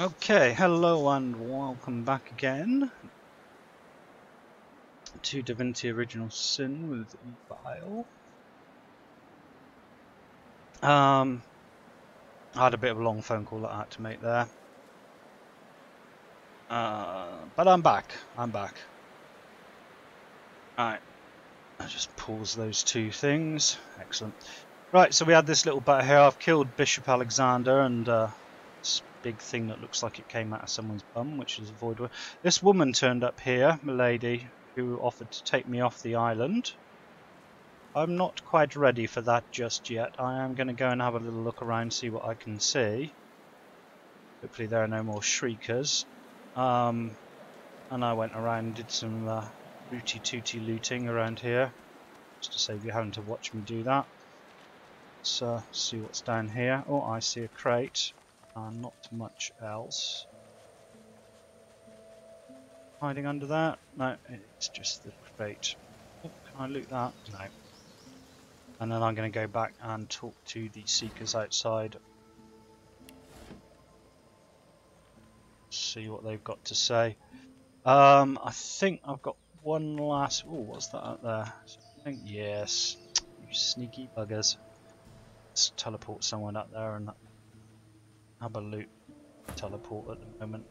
Okay, hello and welcome back again to Divinity Original Sin with Evil. I had a bit of a long phone call that I had to make there. But I'm back. Alright, I'll just pause those two things. Excellent. Right, so we had this little bit here. I've killed Bishop Alexander and this big thing that looks like it came out of someone's bum, which is a void. This woman turned up here, milady, who offered to take me off the island. I'm not quite ready for that just yet. I am going to go and have a little look around, see what I can see. Hopefully there are no more shriekers. And I went around and did some rooty tooty looting around here, just to save you having to watch me do that. Let's see what's down here. Oh, I see a crate. Not much else. Hiding under that? No, it's just the crate. Oh, can I loot that? No. And then I'm going to go back and talk to the seekers outside. See what they've got to say. I think I've got one last... Oh, what's that out there? I think, yes. You sneaky buggers. Let's teleport someone up there and have a loot. Teleport at the moment.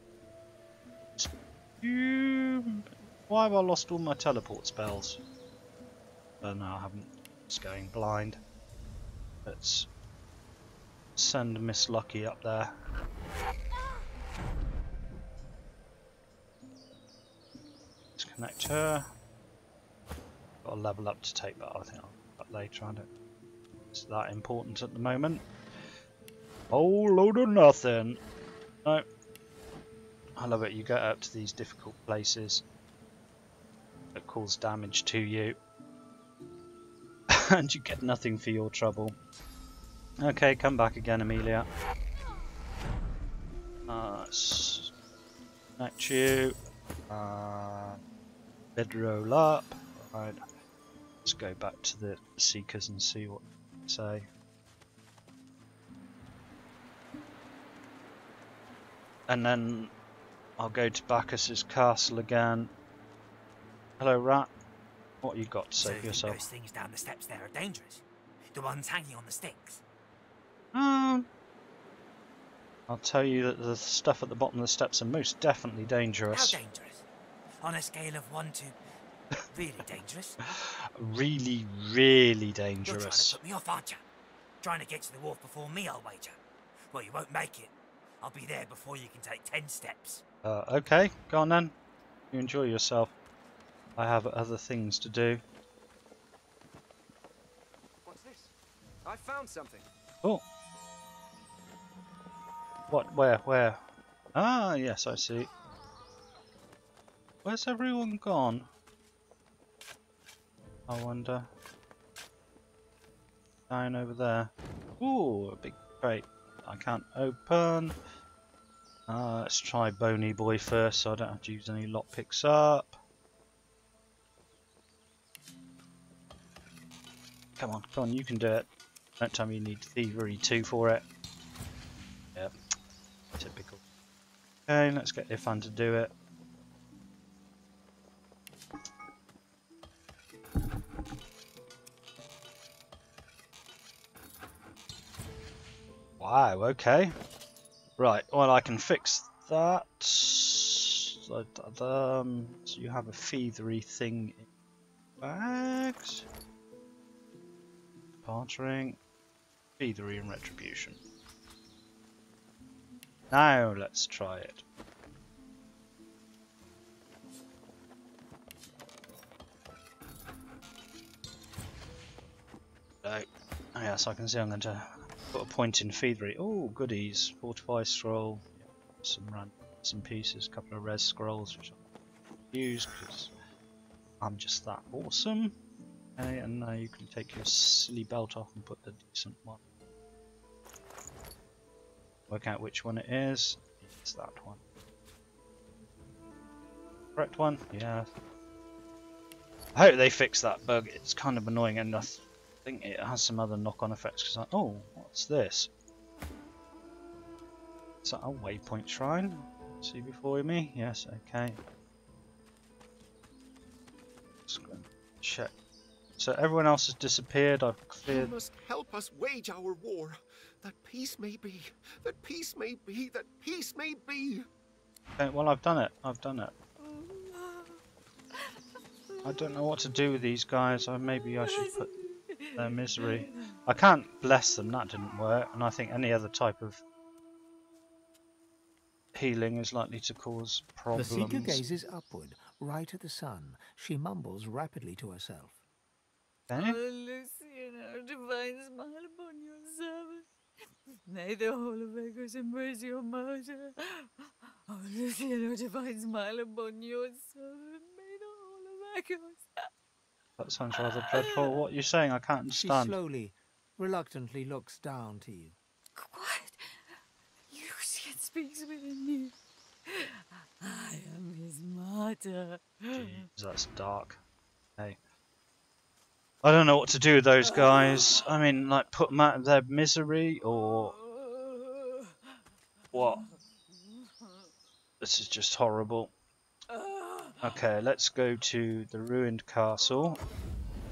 Why have I lost all my teleport spells? No, I haven't. It's going blind. Let's send Miss Lucky up there. Let's connect her. Got a level up to take, but I think I'll do that later. I don't. It's that important at the moment. Whole load of nothing. No. I love it. You get up to these difficult places that cause damage to you, and you get nothing for your trouble. Okay, come back again, Amelia. Connect you. Bedroll up. Right. Let's go back to the seekers and see what they say. And then I'll go to Bacchus's castle again. Hello, rat. What you got to say for yourself? Those things down the steps there are dangerous. The ones hanging on the sticks. I'll tell you that the stuff at the bottom of the steps are most definitely dangerous. How dangerous? On a scale of 1 to really dangerous? Really, really You're trying dangerous. to put me off, aren't you? Trying to get to the wharf before me, I'll wager. Well, you won't make it. I'll be there before you can take 10 steps. Okay, go on then. You enjoy yourself. I have other things to do. What's this? I found something. Oh. What? Where? Ah, yes, I see. Where's everyone gone? I wonder. Down over there. Ooh, a big crate. I can't open. Let's try Bony Boy first, so I don't have to use any lockpicks up. Come on, you can do it. Don't tell me you need Thievery 2 for it. Yeah, typical. Okay, let's get Ifan to do it. Wow, okay. Right, well I can fix that. So you have a thievery thing in bags. Bartering. Thievery and retribution. Now let's try it. Right. Yes, I can see I'm going to put a point in thievery. Oh, goodies. Fortify scroll. Some pieces, a couple of res scrolls which I'll use because I'm just that awesome. Okay, and now you can take your silly belt off and put the decent one. Work out which one it is. It's that one. Correct one? Yeah. I hope they fix that bug. It's kind of annoying, and I think it has some other knock-on effects. Cause oh, what's this? Is that a waypoint shrine? See before me? Yes, okay. Just going to check. So everyone else has disappeared. I've You cleared. must help us wage our war, that peace may be, that peace may be, that peace may be. Okay, well, I've done it. I've done it. I don't know what to do with these guys. Maybe I should put their misery. I can't bless them. That didn't work. And I think any other type of healing is likely to cause The seeker problems. gazes upward, right at the sun. She mumbles rapidly to herself. Okay. Oh, Lucian, divine smile upon your servant. May the whole of Echoes embrace your martyr. Oh, Lucian, divine smile upon your servant. May the whole of Echoes. That sounds rather dreadful. What are you saying? I can't She understand. slowly, reluctantly looks down to you. Quiet. Lucian speaks within you. I am his martyr. Jeez, that's dark. Hey. I don't know what to do with those guys. I mean, like, put them out of their misery, or what? This is just horrible. Okay, let's go to the ruined castle.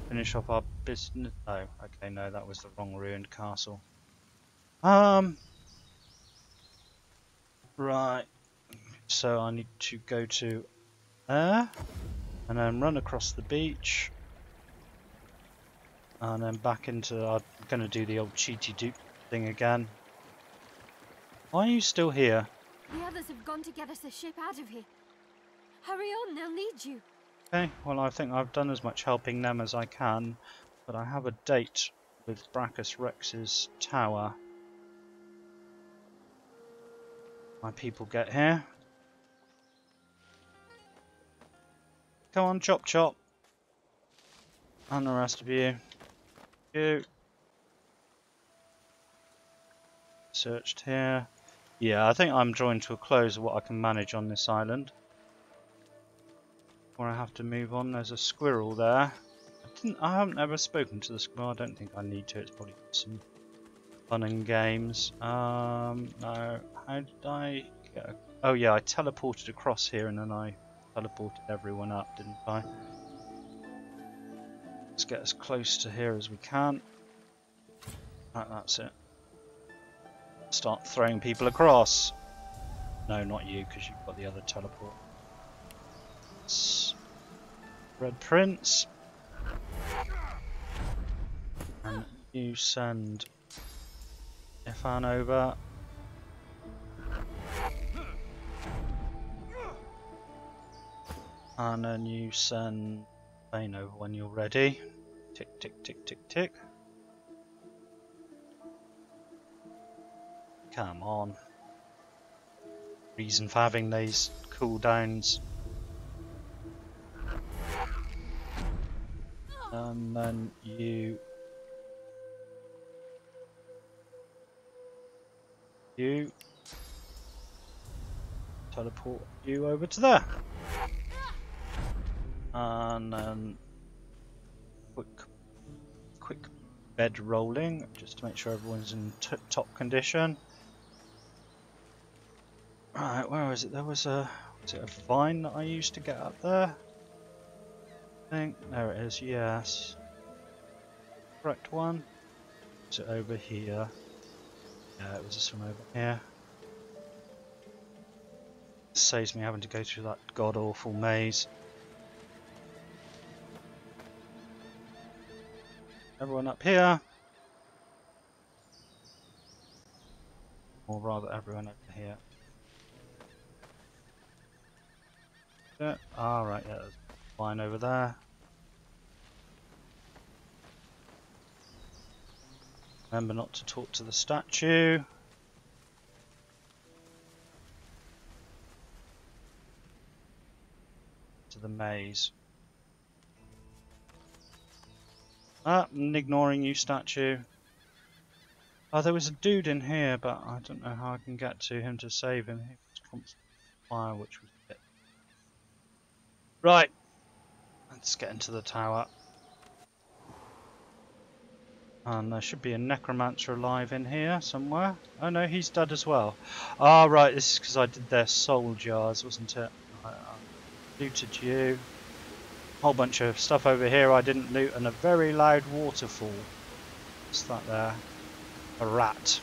Finish off our business. Oh, okay, no, that was the wrong ruined castle. Right. So I need to go to there, and then run across the beach, and then back into. I'm gonna do the old cheaty dupe thing again. Why are you still here? The others have gone to get us a ship out of here. Hurry on, they'll need you. Okay, well, I think I've done as much helping them as I can, but I have a date with Brachus Rex's tower. My people get here. Come on, chop chop. And the rest of you. You. Searched here. Yeah, I think I'm drawing to a close of what I can manage on this island. Or I have to move on. There's a squirrel there. I haven't ever spoken to the squirrel. I don't think I need to. It's probably some fun and games. No. How did I get? Oh yeah, I teleported across here and then I teleported everyone up, didn't I? Let's get as close to here as we can. Right, that's it. Start throwing people across. No, not you, because you've got the other teleport. Red Prince. And you send Ifan over. And then you send Bane over when you're ready. Tick, tick, tick, tick, tick. Come on. Reason for having these cooldowns. And then you teleport you over to there. And then quick bed rolling just to make sure everyone's in top condition. Right, where is it? There was a vine that I used to get up there? I think there it is. Yes, correct one. Is it over here? Yeah, it was this one over here. Saves me having to go through that god awful maze. Everyone up here, or rather, everyone over here. Yeah. All right. Yeah, there's a line over there. Remember not to talk to the statue. To the maze. Ah, I'm ignoring you, statue. Oh, there was a dude in here, but I don't know how I can get to him to save him. He was constant fire, which was it. Right, let's get into the tower. And there should be a necromancer alive in here somewhere. Oh no, he's dead as well. Ah, right, this is because I did their soul jars, wasn't it? I looted you. Whole bunch of stuff over here I didn't loot, and a very loud waterfall. What's that there? A rat.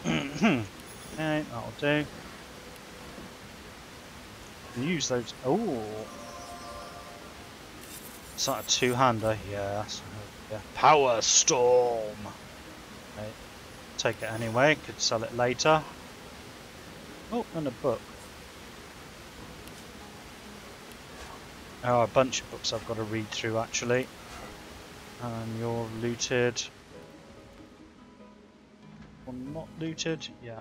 Okay, that'll do. Can use those. Oh, is that a two-hander? Yeah, yeah. Power storm. Okay. Take it anyway. Could sell it later. Oh, and a book. Oh, a bunch of books I've got to read through actually. And you're looted. Or not looted? Yeah.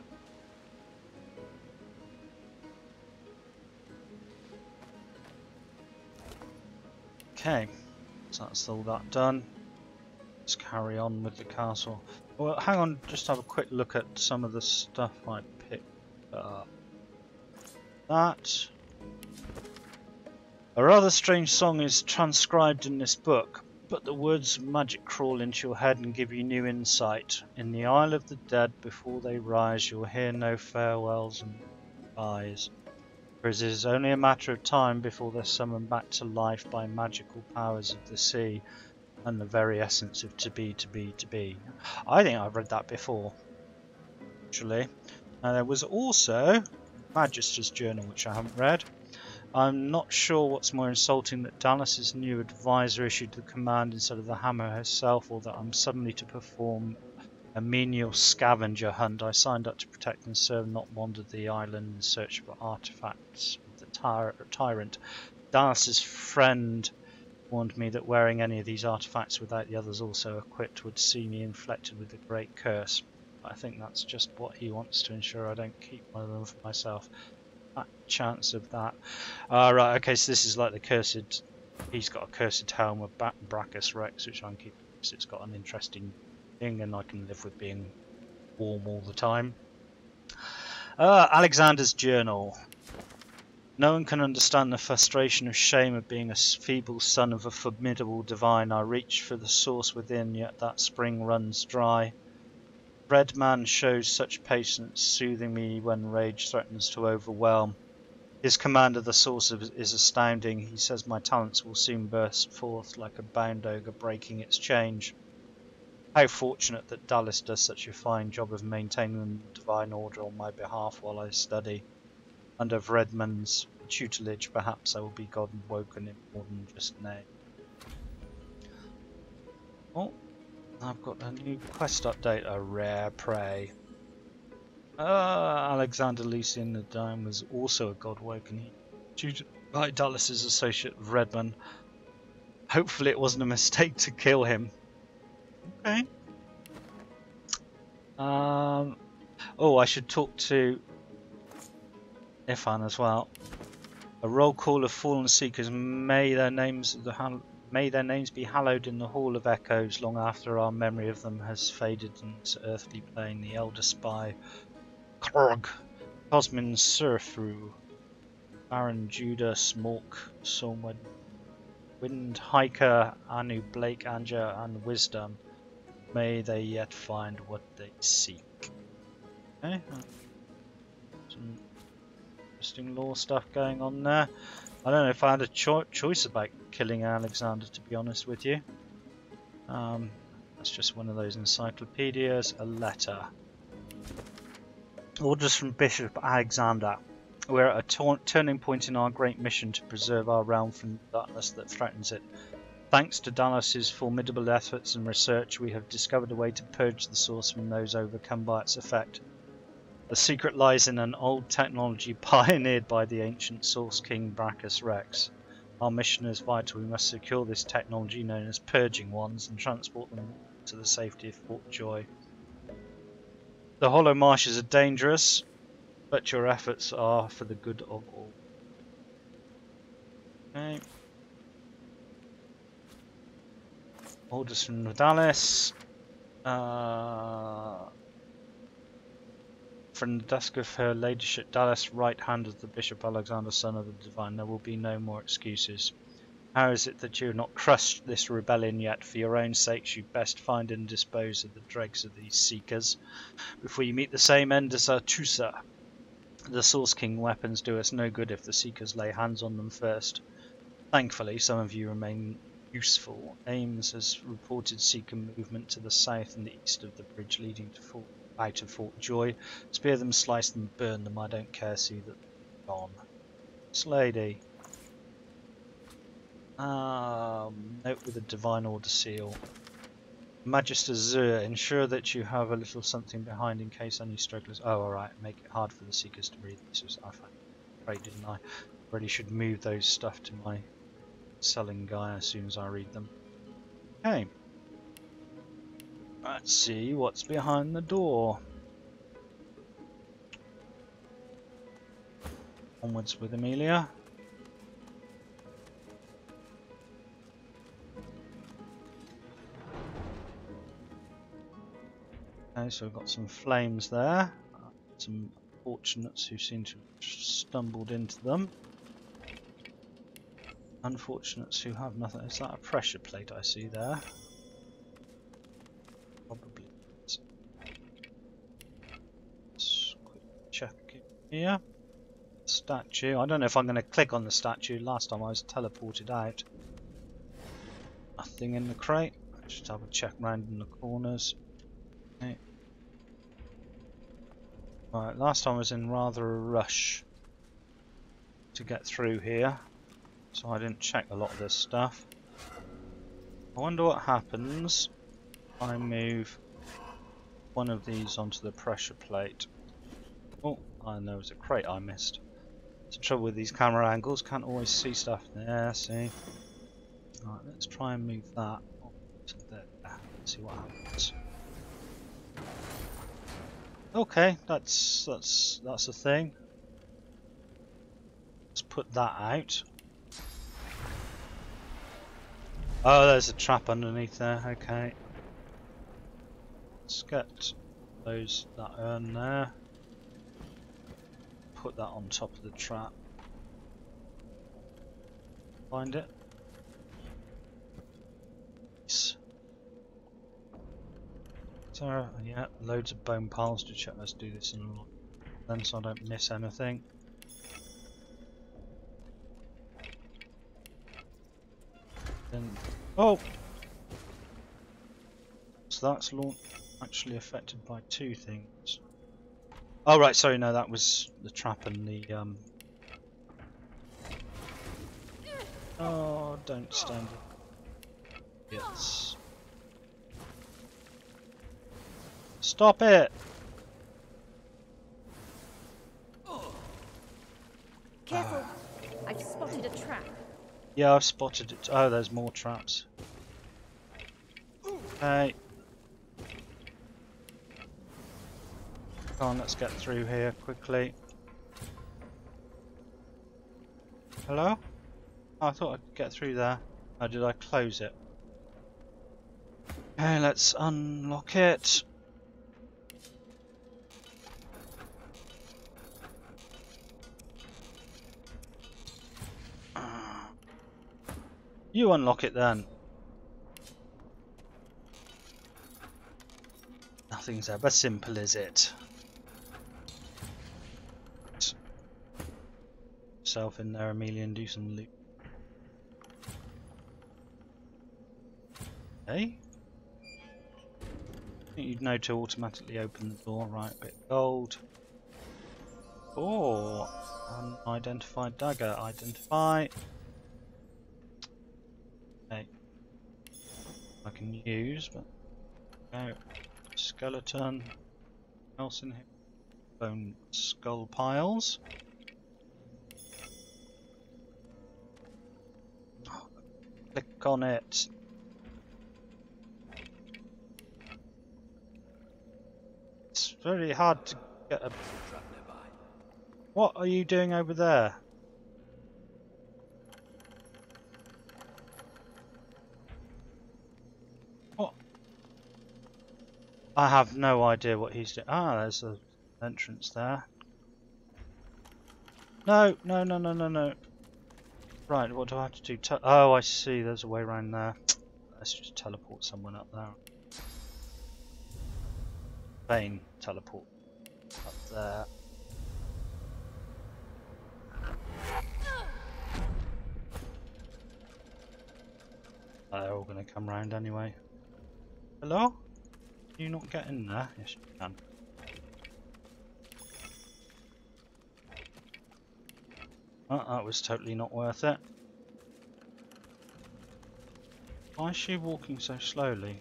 Okay, so that's all that done. Let's carry on with the castle. Well, hang on, just have a quick look at some of the stuff I picked up. That. A rather strange song is transcribed in this book, but the words of magic crawl into your head and give you new insight. In the Isle of the Dead, before they rise, you'll hear no farewells and goodbyes. For it is only a matter of time before they're summoned back to life by magical powers of the sea and the very essence of to be, to be, to be. I think I've read that before, actually. And there was also Magister's Journal, which I haven't read. I'm not sure what's more insulting, that Dallas's new advisor issued the command instead of the Hammer herself, or that I'm suddenly to perform a menial scavenger hunt. I signed up to protect and serve, not wander the island in search of artifacts of the tyrant. Dallas's friend warned me that wearing any of these artifacts without the others also equipped would see me inflected with a great curse. I think that's just what he wants to ensure I don't keep one of them for myself. That chance of that. Right, okay, so this is like the cursed. He's got a cursed helm with Brachus Rex, which I'm keeping because it's got an interesting thing, and I can live with being warm all the time. Alexander's Journal. No one can understand the frustration of shame of being a feeble son of a formidable divine. I reach for the source within, yet that spring runs dry. Red Man shows such patience, soothing me when rage threatens to overwhelm. His command of the source is astounding. He says my talents will soon burst forth like a bound ogre breaking its change. How fortunate that Dallas does such a fine job of maintaining the divine order on my behalf while I study. Under Redman's tutelage, perhaps I will be God woken in more than just name. Oh, I've got a new quest update, a rare prey. Alexander Lucian the Dime was also a God woken. By Dallas's associate Redman. Hopefully it wasn't a mistake to kill him. Okay. Oh, I should talk to Ifan as well. A roll call of fallen seekers, may their names be hallowed in the Hall of Echoes long after our memory of them has faded in this earthly plane. The elder spy, Krog, Cosmin Surfru, Baron Judah, Smork, Sormwood, Wind Hiker, Anu Blake, Anja, and Wisdom. May they yet find what they seek. Okay. Some interesting lore stuff going on there. I don't know if I had a choice about killing Alexander, to be honest with you. That's just one of those encyclopedias. A letter. Orders from Bishop Alexander. We're at a turning point in our great mission to preserve our realm from the darkness that threatens it. Thanks to Dallas's formidable efforts and research, we have discovered a way to purge the source from those overcome by its effect. The secret lies in an old technology pioneered by the ancient Source King Brachus Rex. Our mission is vital. We must secure this technology known as Purging Wands and transport them to the safety of Fort Joy. The hollow marshes are dangerous, but your efforts are for the good of all. Okay. Orders from Dallas. From the desk of her ladyship Dallas, right hand of the Bishop Alexander, son of the divine, there will be no more excuses. How is it that you have not crushed this rebellion yet? For your own sakes, you best find and dispose of the dregs of these seekers before you meet the same end as Artusa. The Source King weapons do us no good if the seekers lay hands on them first. Thankfully, some of you remain useful. Ames has reported seeker movement to the south and the east of the bridge leading to out of Fort Joy. Spear them, slice them, burn them. I don't care. See that they're gone. This lady. Note with a divine order seal. Magister Zur, ensure that you have a little something behind in case any strugglers. Oh, alright. Make it hard for the seekers to breathe. This was I found great, didn't I? Really should move those stuff to my selling guy as soon as I read them. Okay. Let's see what's behind the door. Onwards with Amelia. Okay, so we've got some flames there. Some fortunates who seem to have stumbled into them. Unfortunates who have nothing. Is that a pressure plate I see there? Probably. Let's quick check here. Statue. I don't know if I'm going to click on the statue. Last time I was teleported out. Nothing in the crate. Just have a check round in the corners. Okay. Right, last time I was in rather a rush to get through here, so I didn't check a lot of this stuff. I wonder what happens if I move one of these onto the pressure plate. Oh, and there was a crate I missed. That's the trouble with these camera angles, can't always see stuff. There, see. Right, let's try and move that to there. See what happens. Okay, that's a thing. Let's put that out. Oh, there's a trap underneath there. Okay. Let's get that urn there. Put that on top of the trap. Find it. Nice. So, yeah, loads of bone piles to check. Let's do this in a lot, then so I don't miss anything. Then, oh, so that's actually affected by two things. Oh right, sorry, no, that was the trap and the Oh, don't stand it. Yes. Stop it! Careful! I've spotted a trap. Yeah, I've spotted it. Oh, there's more traps. Okay. Come on, let's get through here quickly. Hello? Oh, I thought I'd get through there. Oh, did I close it? Okay, let's unlock it. You unlock it then. Nothing's ever simple, is it? Yourself in there, Amelia, and do some loot. Okay. I think you'd know to automatically open the door. Right, bit of gold. Oh, unidentified dagger. Identify. Okay. I can use, but no. Skeleton. Else in here? Bone skull piles. Oh, click on it. It's very hard to get a. What are you doing over there? What? I have no idea what he's doing. Ah, there's an entrance there. No, no, no, no, no, no. Right, what do I have to do? Oh, I see, there's a way around there. Let's just teleport someone up there. Bane, teleport up there. They're all going to come round anyway. Hello? Can you not get in there? Yes, you can. Oh, that was totally not worth it. Why is she walking so slowly?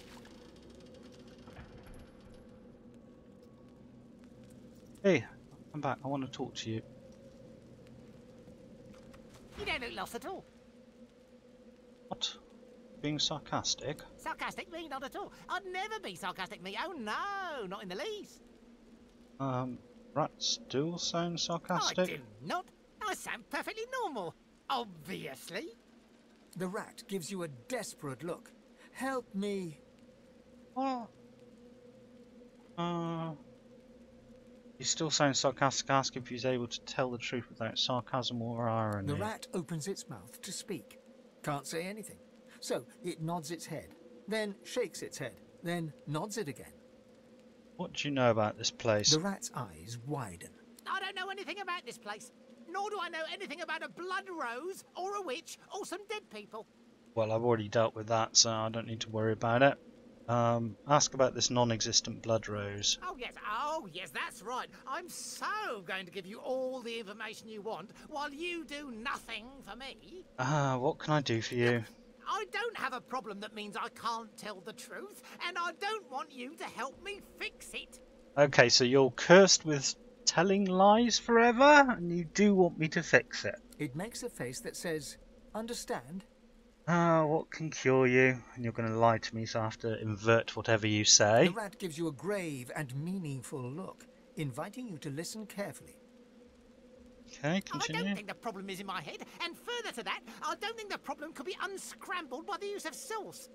Hey, come back. I want to talk to you. You don't look lost at all. What? Being sarcastic? Sarcastic? Me? Not at all. I'd never be sarcastic, me. Oh no, not in the least. Rats do sound sarcastic? I do not. I sound perfectly normal. Obviously. The rat gives you a desperate look. Help me. What? He still sounds sarcastic. Ask if he's able to tell the truth without sarcasm or irony. The rat opens its mouth to speak. Can't say anything. So it nods its head, then shakes its head, then nods it again. What do you know about this place? The rat's eyes widen. I don't know anything about this place. Nor do I know anything about a blood rose, or a witch, or some dead people. Well, I've already dealt with that, so I don't need to worry about it. Ask about this non-existent blood rose. Oh yes, that's right. I'm so going to give you all the information you want, while you do nothing for me. What can I do for you? I don't have a problem that means I can't tell the truth, and I don't want you to help me fix it. Okay, so you're cursed with telling lies forever, and you do want me to fix it. It makes a face that says, understand? What can cure you? And you're going to lie to me, so I have to invert whatever you say. The rat gives you a grave and meaningful look, inviting you to listen carefully. Okay, continue. I don't think the problem is in my head, and further to that, I don't think the problem could be unscrambled by the use of sauce.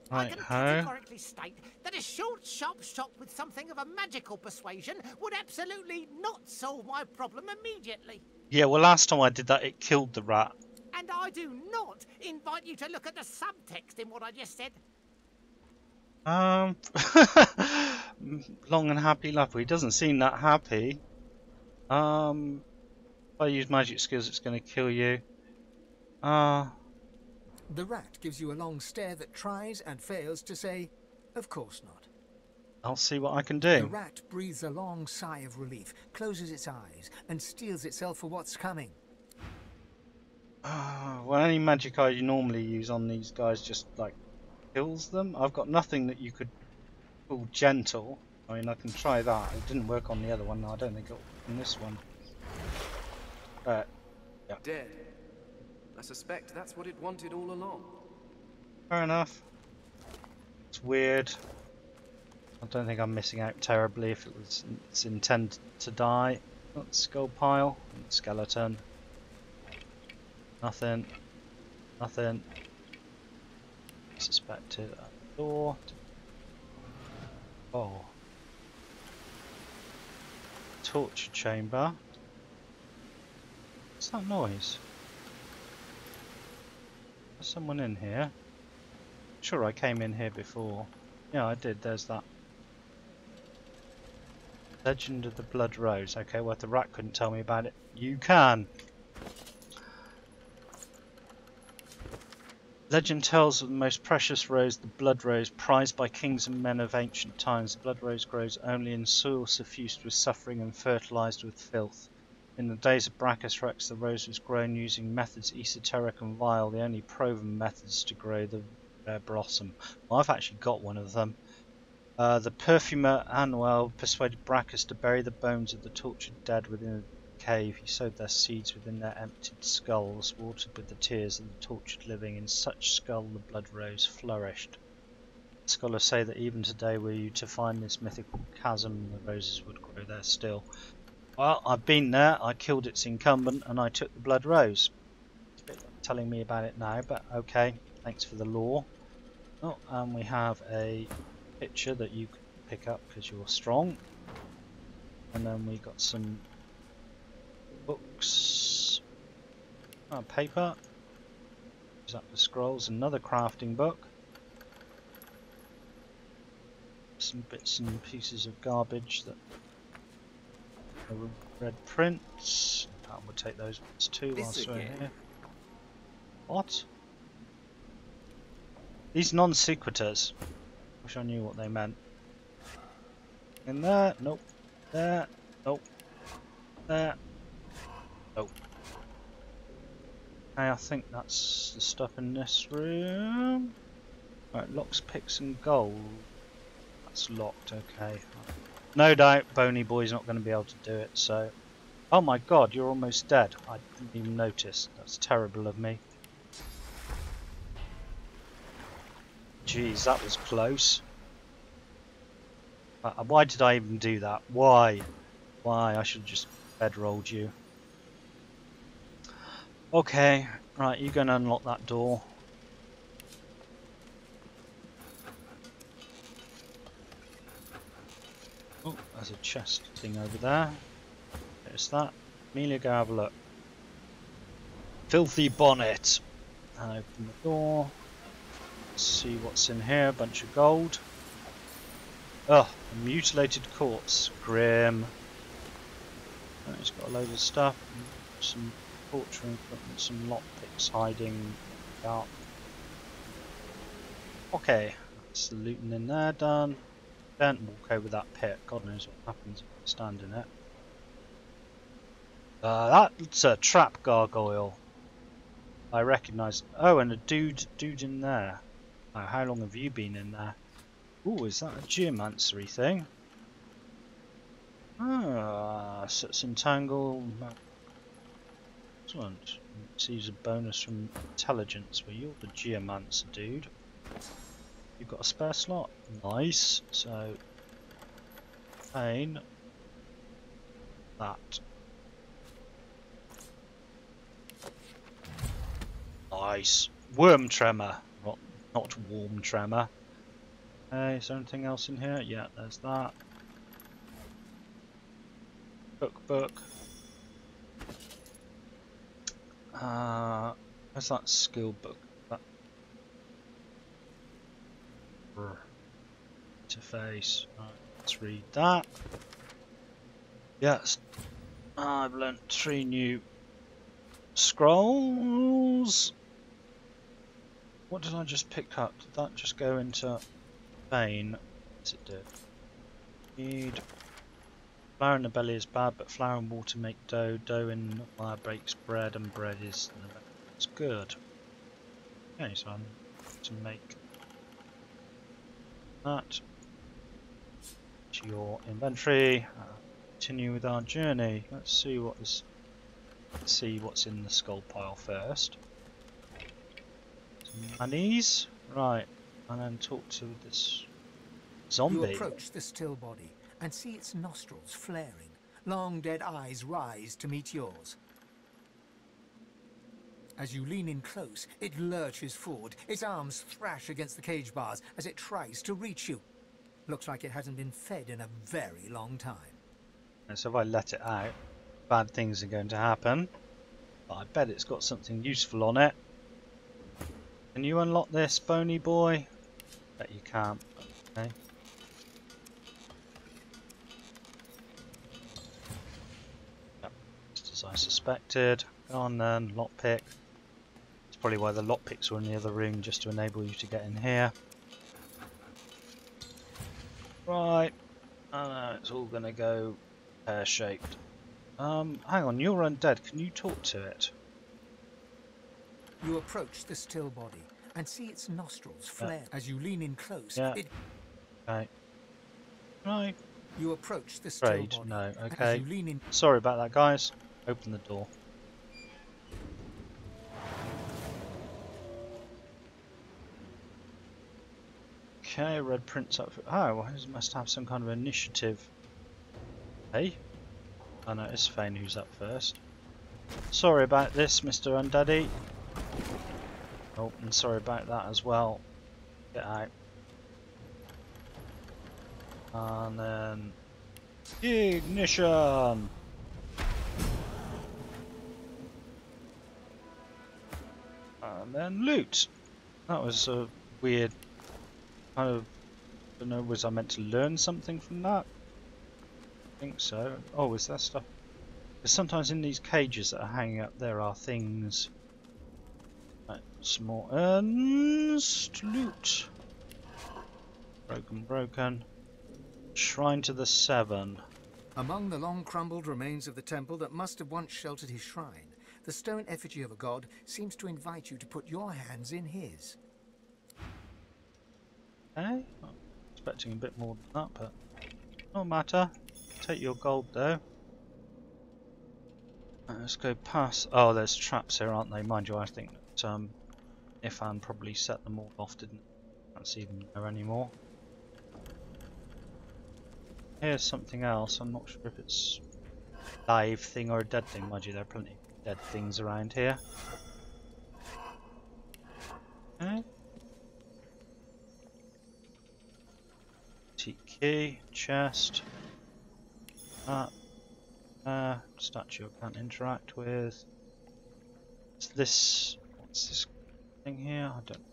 I can categorically state that a short, sharp shot with something of a magical persuasion would absolutely not solve my problem immediately. Yeah, well, last time I did that, it killed the rat. And I do not invite you to look at the subtext in what I just said. Long and happy life. He doesn't seem that happy. If I use magic skills, it's going to kill you. The rat gives you a long stare that tries and fails to say, of course not. I'll see what I can do. The rat breathes a long sigh of relief, closes its eyes, and steels itself for what's coming. Well, any magic I normally use on these guys just, like, kills them. I've got nothing that you could call gentle. I mean, I can try that. It didn't work on the other one. I don't think it'll work on this one. Yeah. Dead. I suspect that's what it wanted all along. Fair enough. It's weird. I don't think I'm missing out terribly if it's intended to die. Got skull pile, skeleton. Nothing. Nothing. Suspected at the door. Oh. Torture chamber. What's that noise? There's someone in here. Sure, I came in here before. Yeah, I did. There's that. Legend of the Blood Rose. Okay, well, if the rat couldn't tell me about it, you can. Legend tells of the most precious rose, the blood rose, prized by kings and men of ancient times. The blood rose grows only in soil suffused with suffering and fertilized with filth. In the days of Brachus Rex, the rose was grown using methods esoteric and vile, the only proven methods to grow the rare blossom. Well, I've actually got one of them. The perfumer Anuel persuaded Brachus to bury the bones of the tortured dead within a cave. He sowed their seeds within their emptied skulls, watered with the tears of the tortured living. In such skull the blood rose flourished. Scholars say that even today, were you to find this mythical chasm, the roses would grow there still. Well, I've been there, I killed its incumbent, and I took the blood rose. It's a bit like telling me about it now, but okay, thanks for the lore. Oh, and we have a picture that you can pick up because you're strong. And then we got some books. Oh, paper. Use that for scrolls. Another crafting book. Some bits and pieces of garbage that are red prints. Oh, we'll take those bits too whilst we're here. What? These non sequiturs. Wish I knew what they meant. In there, nope. There, nope. There, nope. Okay, I think that's the stuff in this room. Right, locks, picks, and gold. That's locked. Okay. No doubt, Bony Boy's not going to be able to do it. So, oh my God, you're almost dead. I didn't even notice. That's terrible of me. Jeez, that was close. Why did I even do that? Why? Why? I should have just bedrolled you. Okay, right, you're going to unlock that door. Oh, there's a chest thing over there. There's that. Amelia, go have a look. Filthy bonnet. And open the door. See what's in here. A bunch of gold. Oh, a mutilated corpse. Grim. Oh, it's got a load of stuff. Some torturing equipment. Some lockpicks hiding out. Okay, that's the looting in there done. Don't walk over that pit. God knows what happens if you stand in it. That's a trap gargoyle. I recognise. Oh, and a dude in there. Oh, how long have you been in there? Oh, is that a geomancery thing? Ah, sets entangle. Excellent. Receives a bonus from intelligence. Well, you're the geomancer, dude. You've got a spare slot. Nice. So, pain. That. Nice. Worm tremor. Not warm tremor. Okay, is there anything else in here? Yeah, there's that. Cookbook. Where's that skill book? That interface. Right, let's read that. Yes. I've learnt 3 new scrolls. What did I just pick up? Did that just go into Bane? Yes, it did. Need flour in the belly is bad, but flour and water make dough. Dough in fire breaks bread, and bread is it's good. Okay, so I'm to make that to your inventory. Continue with our journey. Let's see what this. Let's see what's in the skull pile first. Monies, right, and then talk to this zombie. You approach the still body and see its nostrils flaring. Long dead eyes rise to meet yours. As you lean in close, it lurches forward. Its arms thrash against the cage bars as it tries to reach you. Looks like it hasn't been fed in a very long time. And so if I let it out, bad things are going to happen. But I bet it's got something useful on it. Can you unlock this, Bony Boy? Bet you can't. Okay. Yep. Just as I suspected. Go on then, lockpick. That's probably why the lockpicks were in the other room, just to enable you to get in here. Right. Oh no, it's all gonna go pear-shaped. Hang on, you're undead. Can you talk to it? You approach the still body and see its nostrils flare. As you lean in close, it... Okay. Right. You approach the still Afraid. body. No, As okay. you lean in... Sorry about that, guys. Open the door. Okay, red prints up. Oh, well, it must have some kind of initiative. Hey? Oh no, it's Fane who's up first. Sorry about this, Mr. Undaddy. Oh, and sorry about that as well. Get out. And then... ignition! then loot. That was a weird kind of, I don't know, was I meant to learn something from that? I think so. Oh, is that stuff? Because sometimes in these cages that are hanging up there are things. Right, some more urns to loot. Broken. Shrine to the Seven. Among the long crumbled remains of the temple that must have once sheltered his shrine, the stone effigy of a god seems to invite you to put your hands in his. I'm expecting a bit more than that, but no matter. Take your gold though. Let's go past. Oh, there's traps here, aren't they? Mind you, I think that Ifan probably set them all off, didn't? Can't see them there anymore. Here's something else. I'm not sure if it's a live thing or a dead thing. Mind you, there are plenty of dead things around here. Okay. Key, chest. Statue I can't interact with. What's this thing here? I don't.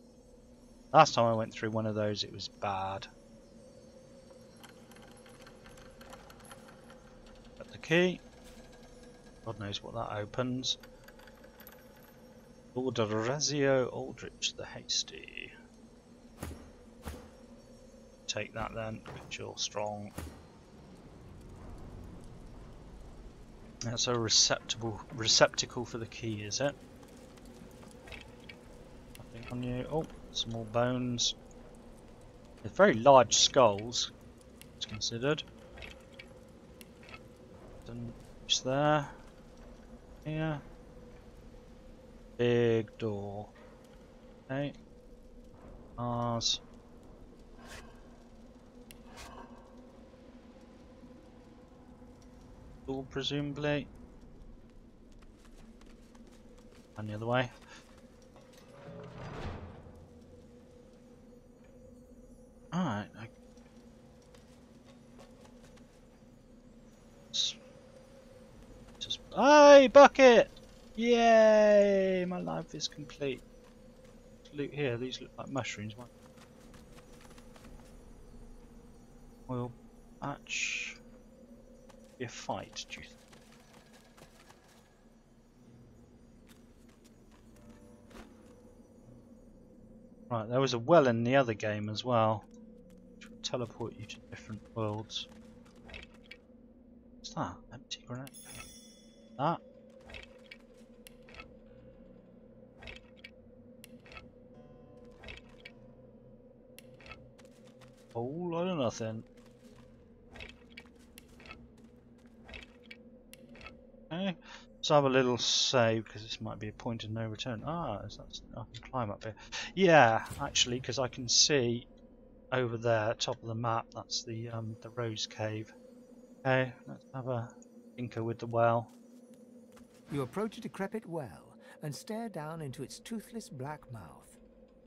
Last time I went through one of those, it was bad. Got the key. God knows what that opens. Lord Rezio Aldrich the Hasty. Take that then, because you're strong. That's a receptacle for the key, is it? Nothing on you. Oh, some more bones. They're very large skulls, it's considered. Just there. Here. Big door. Okay. Mars. Door, presumably. And the other way. Alright. Just. Hey, bucket! Yay! My life is complete. Loot here. These look like mushrooms. Oil patch. Be a fight, do you think? Right, there was a well in the other game as well, which would teleport you to different worlds. What's that? Empty grenade. That. Whole lot of nothing. Okay, let's have a little save because this might be a point of no return. Ah, is that, I can climb up here. Yeah, actually, because I can see over there, top of the map. That's the Rose Cave. Okay, let's have a tinker with the well. You approach a decrepit well and stare down into its toothless black mouth.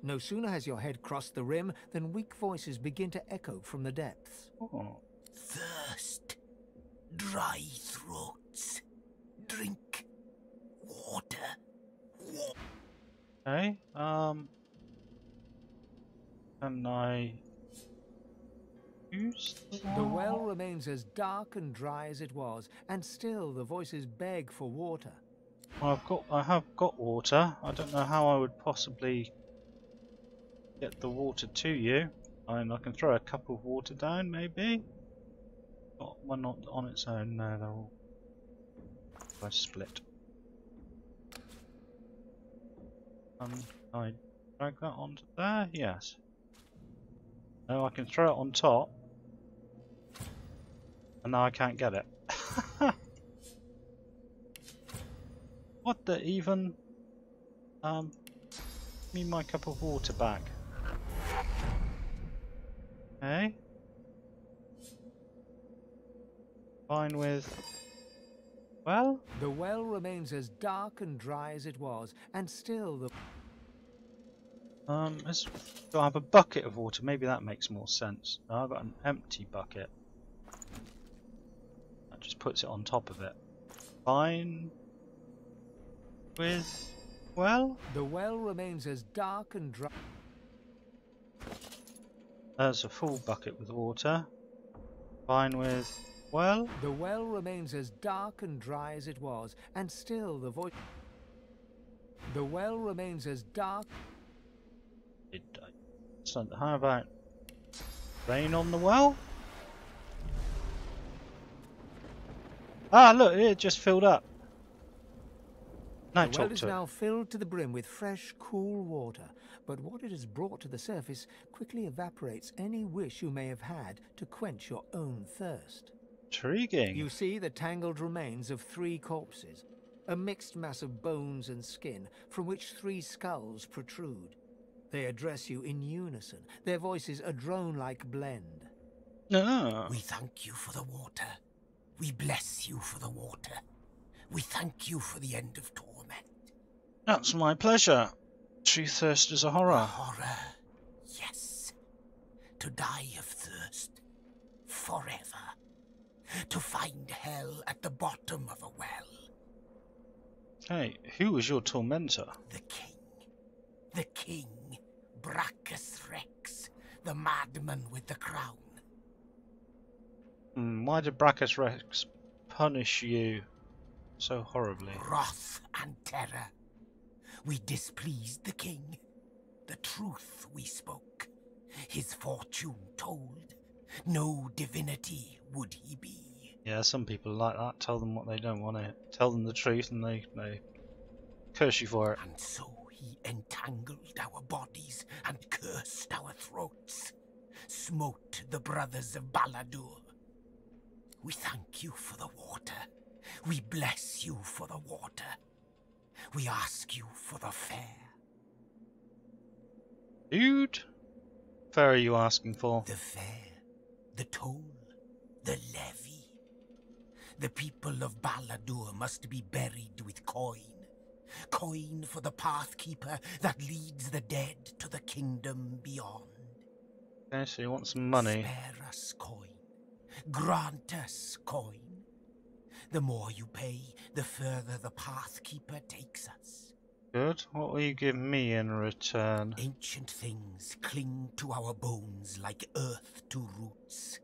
No sooner has your head crossed the rim than weak voices begin to echo from the depths. Oh. Thirst. Dry throats. Drink. Water. Okay, can I use the well remains as dark and dry as it was, and still the voices beg for water. Well, I have got water. I don't know how I would possibly get the water to you. I mean, I can throw a cup of water down, maybe. One not on its own. No, they're all by split. I drag that onto there. Yes. No, I can throw it on top, and now I can't get it. What the even? Give me my cup of water back. Okay. Fine with. Well? The well remains as dark and dry as it was, and still the... Do I have a bucket of water? Maybe that makes more sense. No, I've got an empty bucket. That just puts it on top of it. Fine with Well, The well remains as dark and dry. there's a full bucket with water. Fine with well. The well remains as dark and dry as it was, and still the voice. The well remains as dark. So how about rain on the well? Ah, look, it just filled up. No, The well talk is to it. now filled to the brim with fresh, cool water, but what it has brought to the surface quickly evaporates any wish you may have had to quench your own thirst. Intriguing. You see the tangled remains of 3 corpses, a mixed mass of bones and skin from which 3 skulls protrude. They address you in unison, their voices a drone-like blend. Ah. We thank you for the water. We bless you for the water. We thank you for the end of torment. That's my pleasure. True thirst is a horror. Horror, yes. To die of thirst. Forever. To find hell at the bottom of a well. Hey, who was your tormentor? The king. The king. Brachus Rex. The madman with the crown. Why did Brachus Rex punish you so horribly? Wrath and terror. We displeased the king. The truth we spoke. His fortune told. No divinity would he be. Yeah, some people like that. Tell them what they don't want to. Tell them the truth and they curse you for it. And so he entangled our bodies and cursed our throats. Smote the brothers of Baladur. We thank you for the water. We bless you for the water. We ask you for the fare. Dude? Fair are you asking for? The fare, the toll, the levy. The people of Baladur must be buried with coin. Coin for the pathkeeper that leads the dead to the kingdom beyond. Okay, so you want some money. Spare us coin. Grant us coin. The more you pay, the further the pathkeeper takes us. Good. What will you give me in return? Ancient things cling to our bones like earth to roots.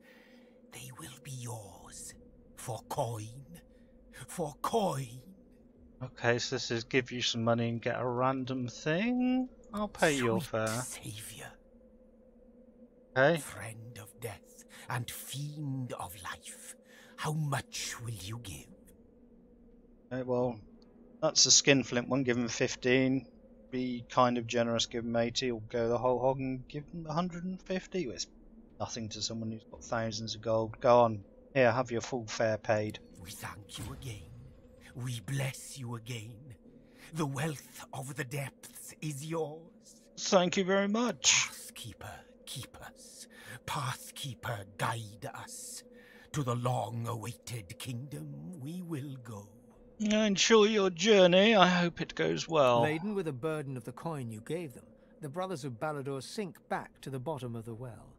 They will be yours. For coin. For coin. Okay, so this is give you some money and get a random thing. I'll pay your Sweet fare. Savior, Okay. friend of death and fiend of life, how much will you give? Okay, well, that's the skinflint one. Give him 15. Be kind of generous. Give him 80, or go the whole hog and give him 150. It's nothing to someone who's got thousands of gold. Go on. Here, have your full fare paid. We thank you again. We bless you again. The wealth of the depths is yours. Thank you very much. Pathkeeper, keep us. Pathkeeper, guide us. To the long-awaited kingdom we will go. Enjoy your journey. I hope it goes well. Laden with the burden of the coin you gave them, the brothers of Baladur sink back to the bottom of the well.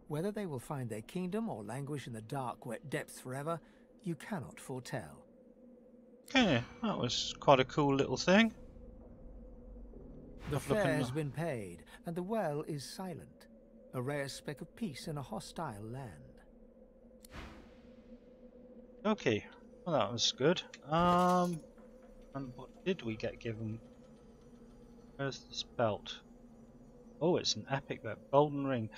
Whether they will find their kingdom or languish in the dark, wet depths forever, you cannot foretell. Okay, that was quite a cool little thing. The Have a look fare in has the- been paid, and the well is silent, a rare speck of peace in a hostile land. Okay, well that was good. And what did we get given? Where's this belt? Oh, it's an epic belt. Golden ring.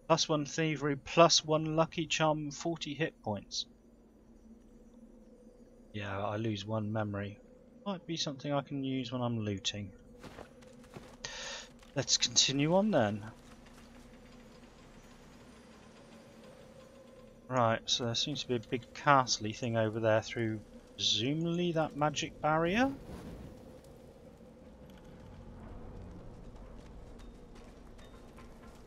+1 thievery, +1 lucky charm, 40 hit points. Yeah, I lose 1 memory. Might be something I can use when I'm looting. Let's continue on then. Right, so there seems to be a big castle-y thing over there through, presumably, that magic barrier?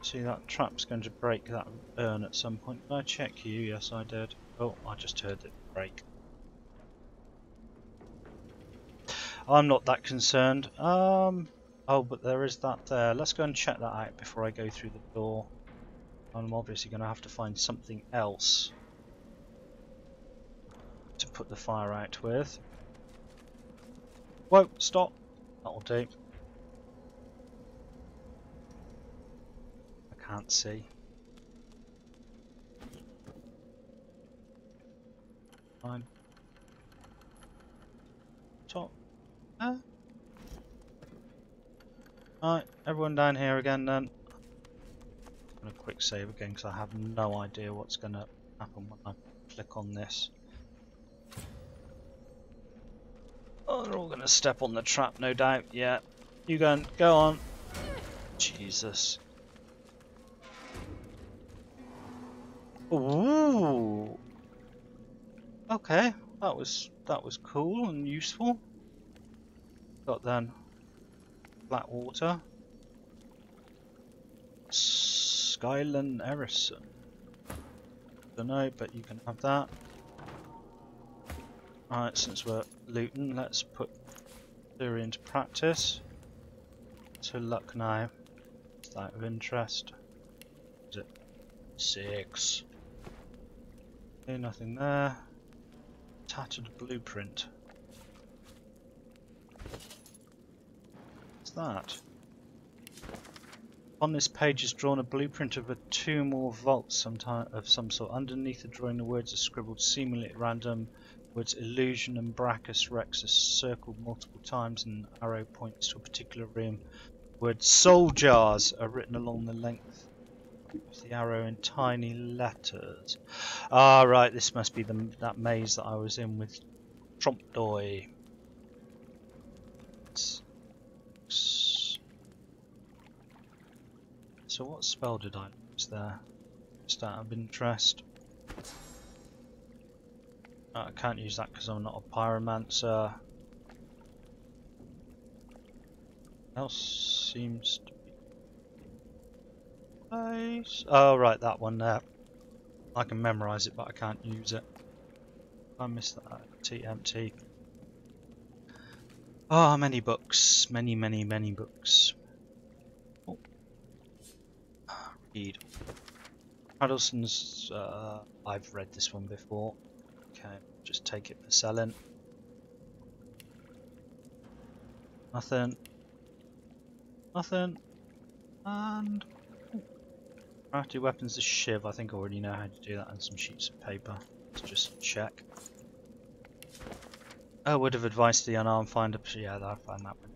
See, that trap's going to break that urn at some point. Did I check you? Yes, I did. Oh, I just heard it break. I'm not that concerned. Oh, but there is that there. Let's go and check that out before I go through the door. I'm obviously going to have to find something else to put the fire out with. Whoa, stop. That'll do. I can't see. Fine. Top. Alright, everyone down here again then. I'm going to quick save again because I have no idea what's going to happen when I click on this. Oh, they're all going to step on the trap, no doubt. Yeah. You go on. Jesus. Ooh. Okay, that was cool and useful. Got then flat water. Skyland Erison. Don't know, but you can have that. Alright, since we're looting, let's put theory into practice. So luck now. Is that of interest? Is it 6? Okay, nothing there. Tattered blueprint. What's that? On this page is drawn a blueprint of a tomb or vault of some sort. Underneath the drawing, the words are scribbled seemingly at random. Words illusion and Brachus Rex are circled multiple times, and an arrow points to a particular room. The words soul jars are written along the length of the arrow in tiny letters. Ah, right, this must be that maze that I was in with Trompdoy. So what spell did I use there? Just out of interest. I can't use that because I'm not a pyromancer. Else seems to be nice. Oh right, that one there. I can memorise it, but I can't use it. I missed that. TMT. Ah, many books. Many books. Oh. Read. Addleson's. I've read this one before. Okay, just take it for selling. Nothing. And crafty weapons, the shiv. I think I already know how to do that, and some sheets of paper. Let's just check. I would have advised the unarmed finder. Yeah, I found that one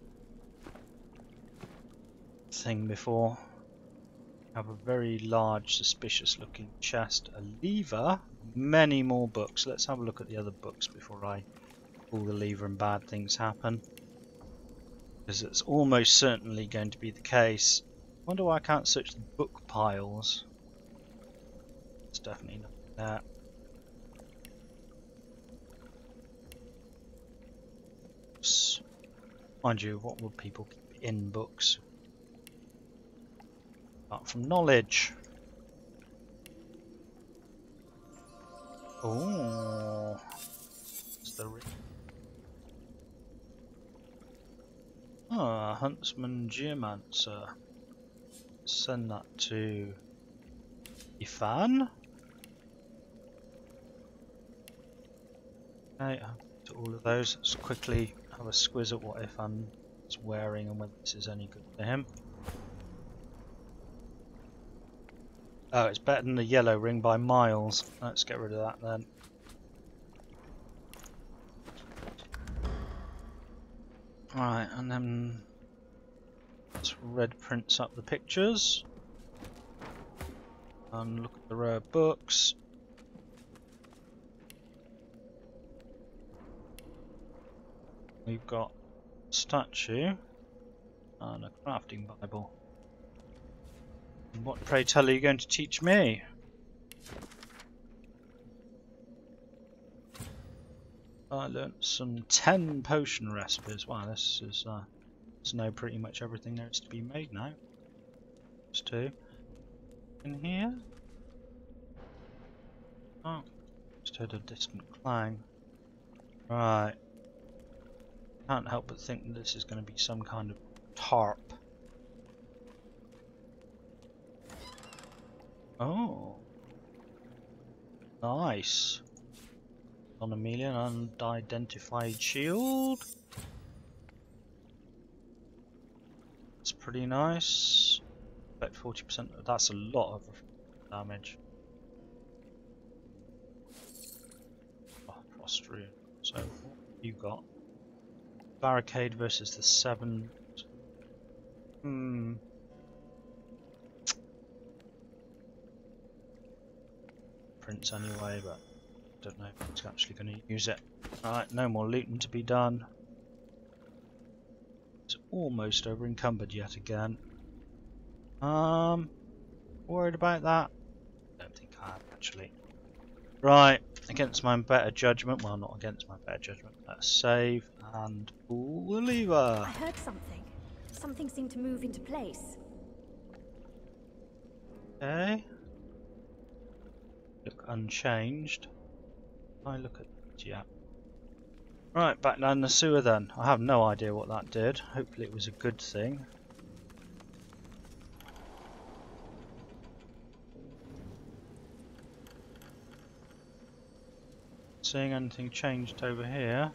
thing before. Have a very large, suspicious-looking chest, a lever, many more books. Let's have a look at the other books before I pull the lever and bad things happen. Because it's almost certainly going to be the case. I wonder why I can't search the book piles. It's definitely not there. Mind you, what would people keep in books? Apart from knowledge. Oh, it's the Huntsman Geomancer. Send that to Ifan. Okay, to all of those. Let's quickly have a squiz at what Ifan is wearing and whether this is any good for him. Oh, it's better than the yellow ring by miles. Let's get rid of that then. Alright, and then let's red prints up the pictures. And look at the rare books. We've got a statue and a crafting Bible. And what, pray tell, are you going to teach me? I learnt some 10 potion recipes. Wow, this is there's know pretty much everything there is to be made now. There's 2 in here. Oh, just heard a distant clang. Right. Can't help but think that this is going to be some kind of tarp. Oh, nice. On a million unidentified shield. pretty nice. About 40%. That's a lot of damage. Oh, frost rune. So what have you got? Barricade versus the 7. Prince anyway, but don't know if he's actually going to use it. Alright, no more looting to be done. It's almost over encumbered yet again. Worried about that? Don't think I am actually. Right, against my better judgment. Well, not against my better judgment. Let's save and pull the lever. I heard something. Something seemed to move into place. Okay. Look unchanged. I look at yeah. Right, back down the sewer then. I have no idea what that did. Hopefully it was a good thing. Seeing anything changed over here.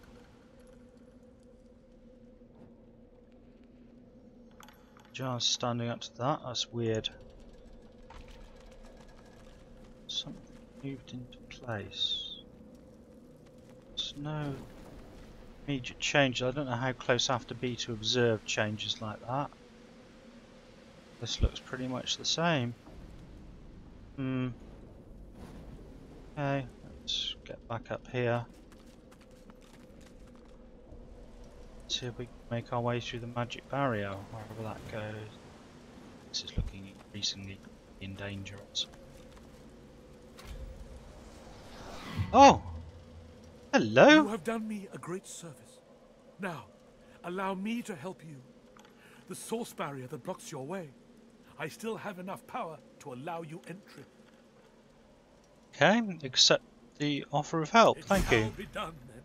Jars standing up to that. That's weird. Something moved into place. There's no immediate change. I don't know how close I have to be to observe changes like that. This looks pretty much the same. Okay, let's get back up here. See if we can make our way through the magic barrier, wherever that goes. This is looking increasingly dangerous. Oh! Hello! You have done me a great service. Now, allow me to help you. The source barrier that blocks your way. I still have enough power to allow you entry. Okay, accept the offer of help. Thank you. Be done, then.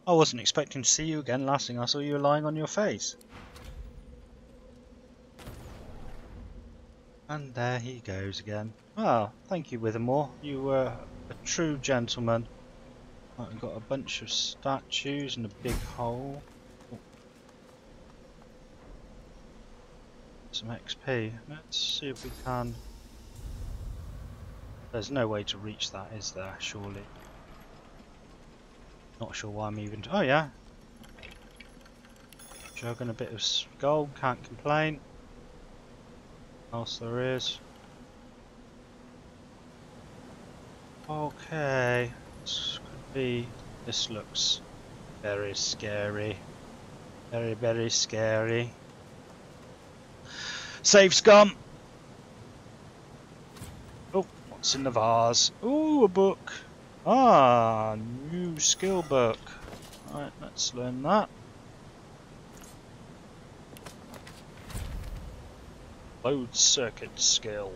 I wasn't expecting to see you again. Last thing I saw, you were lying on your face. And there he goes again. Ah, thank you, Withermore. You were a true gentleman. Right, we've got a bunch of statues and a big hole. Oh. Some XP. Let's see if we can. There's no way to reach that, is there? Surely. Not sure why I'm even. Oh yeah. Jugging a bit of gold. Can't complain. What else there is? Okay. This could be. This looks very scary. Very, very scary. Save scum! Oh, what's in the vase? Ooh, a book. Ah, new skill book. Right, let's learn that. Load circuit skill.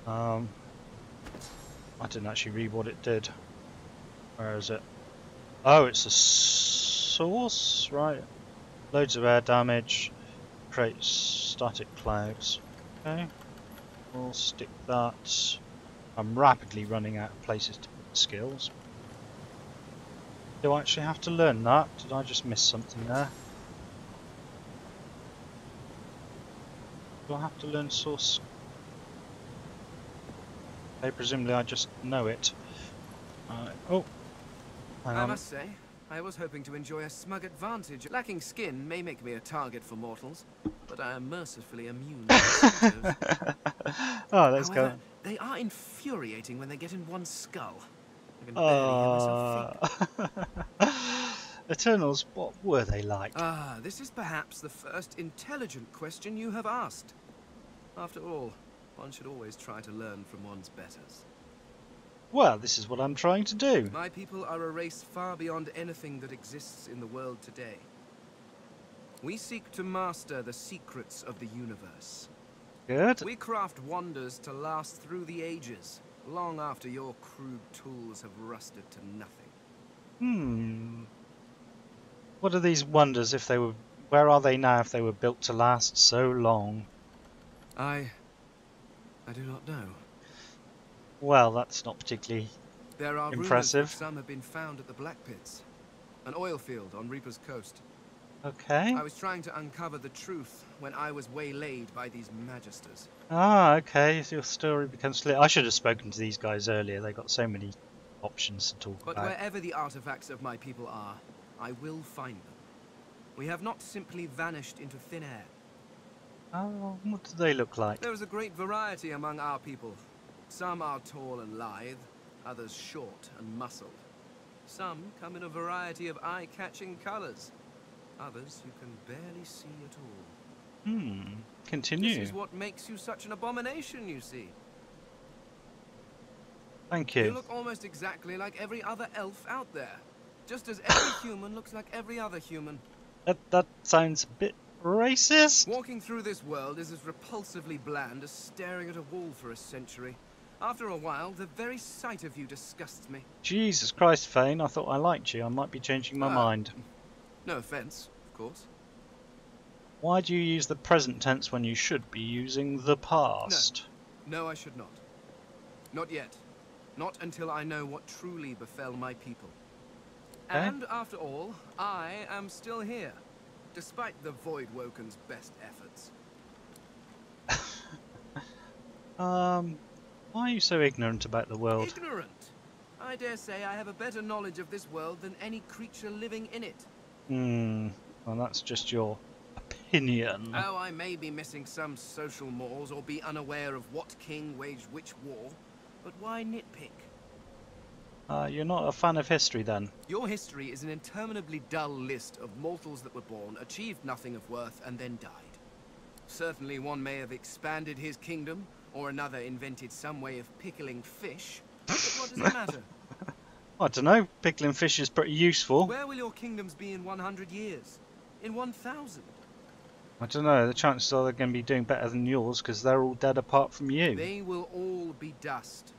I didn't actually read what it did. Where is it? Oh, it's a source, right? Loads of air damage. Creates static clouds. Okay. We'll stick that. I'm rapidly running out of places to put the skills. Do I actually have to learn that? Did I just miss something there? Do I have to learn source? Okay, presumably I just know it. Oh, hang on. I must say, I was hoping to enjoy a smug advantage. Lacking skin may make me a target for mortals, but I am mercifully immune to mosquitoes. Oh, let's However, go. they are infuriating when they get in one's skull. I can barely hear myself think. Eternals, what were they like? Ah, this is perhaps the first intelligent question you have asked. After all, one should always try to learn from one's betters. Well, this is what I'm trying to do. My people are a race far beyond anything that exists in the world today. We seek to master the secrets of the universe. Good. We craft wonders to last through the ages, long after your crude tools have rusted to nothing. What are these wonders if they were... Where are they now if they were built to last so long? I do not know. Well, that's not particularly There are impressive. rumors that some have been found at the Black Pits, an oil field on Reaper's Coast. Okay. I was trying to uncover the truth when I was waylaid by these magisters. Ah, okay. So your story becomes clear. I should have spoken to these guys earlier. They got so many options to talk But about. wherever the artifacts of my people are, I will find them. We have not simply vanished into thin air. Oh, what do they look like? There is a great variety among our people. Some are tall and lithe, others short and muscled. Some come in a variety of eye-catching colors. Others you can barely see at all. Continue. This is what makes you such an abomination, you see. Thank You you. look almost exactly like every other elf out there. Just as every human looks like every other human. That sounds a bit racist. Walking through this world is as repulsively bland as staring at a wall for a century. After a while, the very sight of you disgusts me. Jesus Christ, Fane, I thought I liked you. I might be changing my mind. No offense, of course. Why do you use the present tense when you should be using the past? No, I should not. Not yet. Not until I know what truly befell my people. Okay. And after all, I am still here, despite the Voidwoken's best efforts. Why are you so ignorant about the world? Ignorant? I dare say I have a better knowledge of this world than any creature living in it. Well, that's just your opinion. Oh, I may be missing some social mores or be unaware of what king waged which war, but why nitpick? You're not a fan of history, then? Your history is an interminably dull list of mortals that were born, achieved nothing of worth, and then died. Certainly one may have expanded his kingdom, or another invented some way of pickling fish, but what does it matter? I don't know. Pickling fish is pretty useful. Where will your kingdoms be in 100 years? In 1,000? I don't know. The chances are they're going to be doing better than yours because they're all dead apart from you. They will all be dust,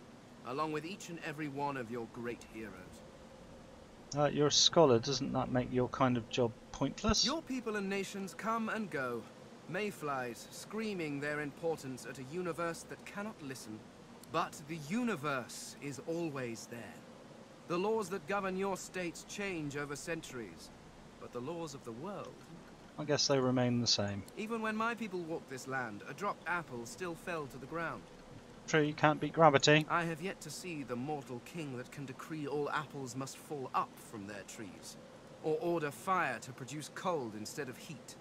along with each and every one of your great heroes. You're a scholar. Doesn't that make your kind of job pointless? Your people and nations come and go, mayflies screaming their importance at a universe that cannot listen. But the universe is always there. The laws that govern your states change over centuries, but the laws of the world... I guess they remain the same. Even when my people walked this land, a dropped apple still fell to the ground. True, you can't beat gravity. I have yet to see the mortal king that can decree all apples must fall up from their trees, or order fire to produce cold instead of heat.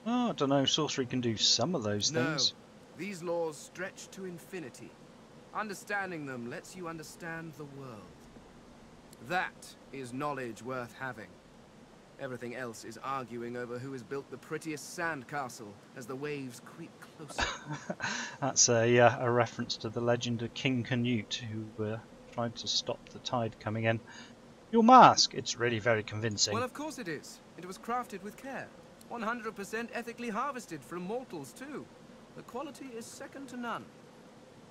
Oh, I don't know. Sorcery can do some of those things. No, these laws stretch to infinity. Understanding them lets you understand the world. That is knowledge worth having. Everything else is arguing over who has built the prettiest sandcastle as the waves creep closer. That's a reference to the legend of King Canute, who tried to stop the tide coming in. Your mask, it's really very convincing. Well, of course it is. It was crafted with care. 100% ethically harvested from mortals, too. The quality is second to none.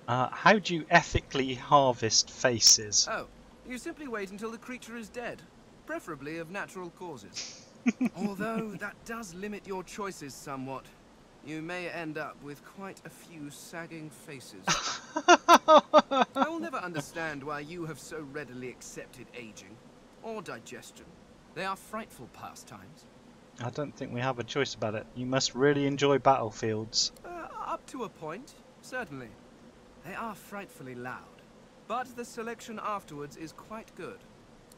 How do you ethically harvest faces? Oh, you simply wait until the creature is dead. Preferably of natural causes. Although that does limit your choices somewhat. You may end up with quite a few sagging faces. I will never understand why you have so readily accepted aging or digestion. They are frightful pastimes. I don't think we have a choice about it. You must really enjoy battlefields. Up to a point, certainly. They are frightfully loud, but the selection afterwards is quite good.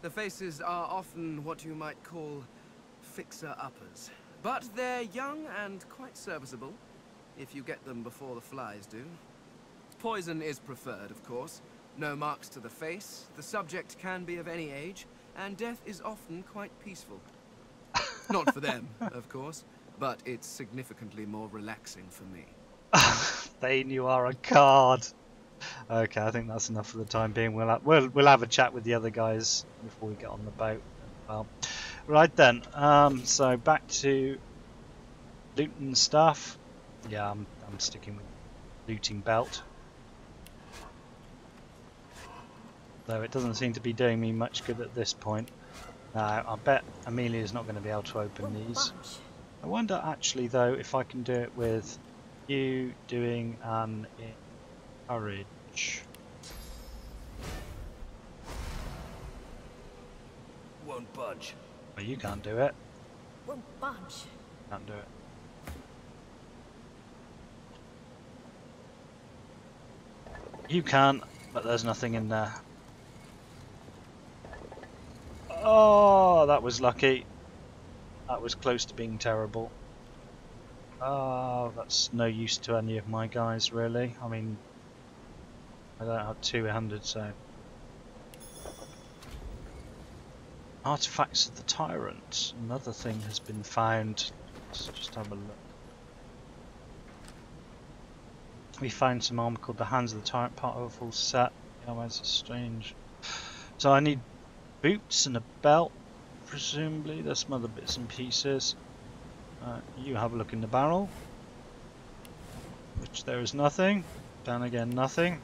The faces are often what you might call fixer-uppers. But they're young and quite serviceable, if you get them before the flies do. Poison is preferred, of course. No marks to the face, the subject can be of any age, and death is often quite peaceful. Not for them, of course, but it's significantly more relaxing for me. Thane, you are a card. Okay, I think that's enough for the time being. We'll have a chat with the other guys before we get on the boat. Well, right then. So back to looting stuff. Yeah, I'm sticking with looting belt. Though it doesn't seem to be doing me much good at this point. I bet Amelia's not going to be able to open these. I wonder actually though if I can do it with you doing an encourage. Won't budge. Well, you can't do it. won't budge. Can't do it. You can, but there's nothing in there. Oh, that was lucky. That was close to being terrible. Oh, that's no use to any of my guys, really. I mean, I don't have 200, so... Artifacts of the Tyrant. Another thing has been found. Let's just have a look. We found some armor called the Hands of the Tyrant, part of a full set. Yeah, where's the strange? So I need boots and a belt, presumably. There's some other bits and pieces. You have a look in the barrel, which there is nothing. Down again, nothing.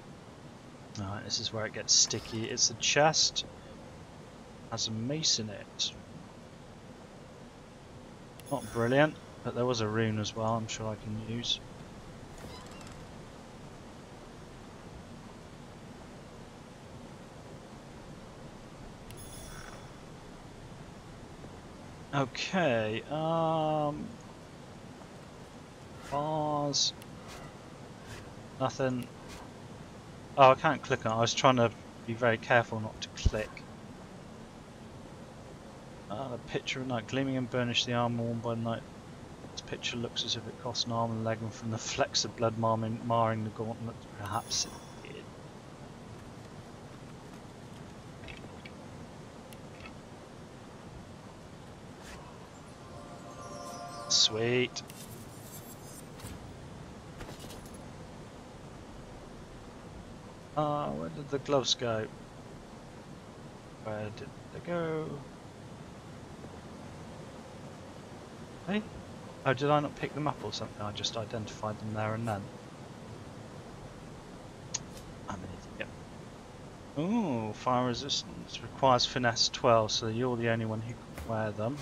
Alright, this is where it gets sticky. It's a chest. Has a mace in it. Not brilliant, but there was a rune as well. I'm sure I can use. Okay, bars, nothing. Oh, I can't click on it. I was trying to be very careful not to click. The picture of night, gleaming and burnished, the arm worn by night. This picture looks as if it cost an arm and a leg, and from the flecks of blood marring the gauntlet, perhaps it did. Sweet. Where did the gloves go? Where did they go? Hey? Oh, did I not pick them up or something? I just identified them there and then. I'm an idiot. Ooh, fire resistance. Requires finesse 12, so you're the only one who can wear them.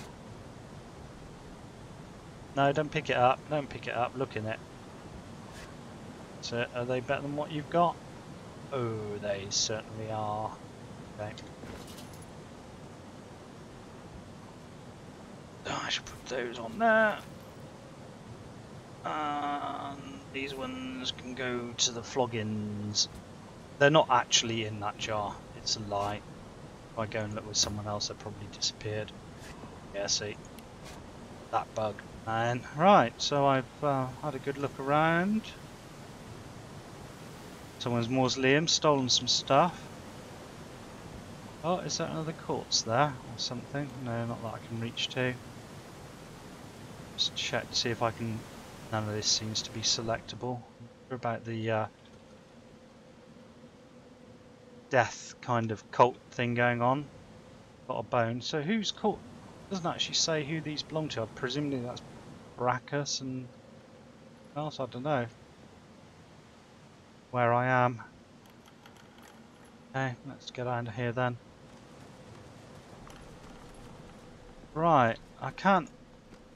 No, don't pick it up. Don't pick it up. Look in it. So, are they better than what you've got? Oh, they certainly are. Okay. I should put those on there. And these ones can go to the floggins. They're not actually in that jar. It's a lie. If I go and look with someone else, they probably disappeared. Yeah, see. That bug. And right, so I've had a good look around. Someone's mausoleum, stolen some stuff. Oh, is there another quartz there or something? No, not that I can reach to. Just check to see if I can. None of this seems to be selectable. What about the death kind of cult thing going on? Got a bone. So who's cult? Doesn't actually say who these belong to. Presumably that's Bracchus and else. I don't know where I am. Okay, let's get out of here then. Right, I can't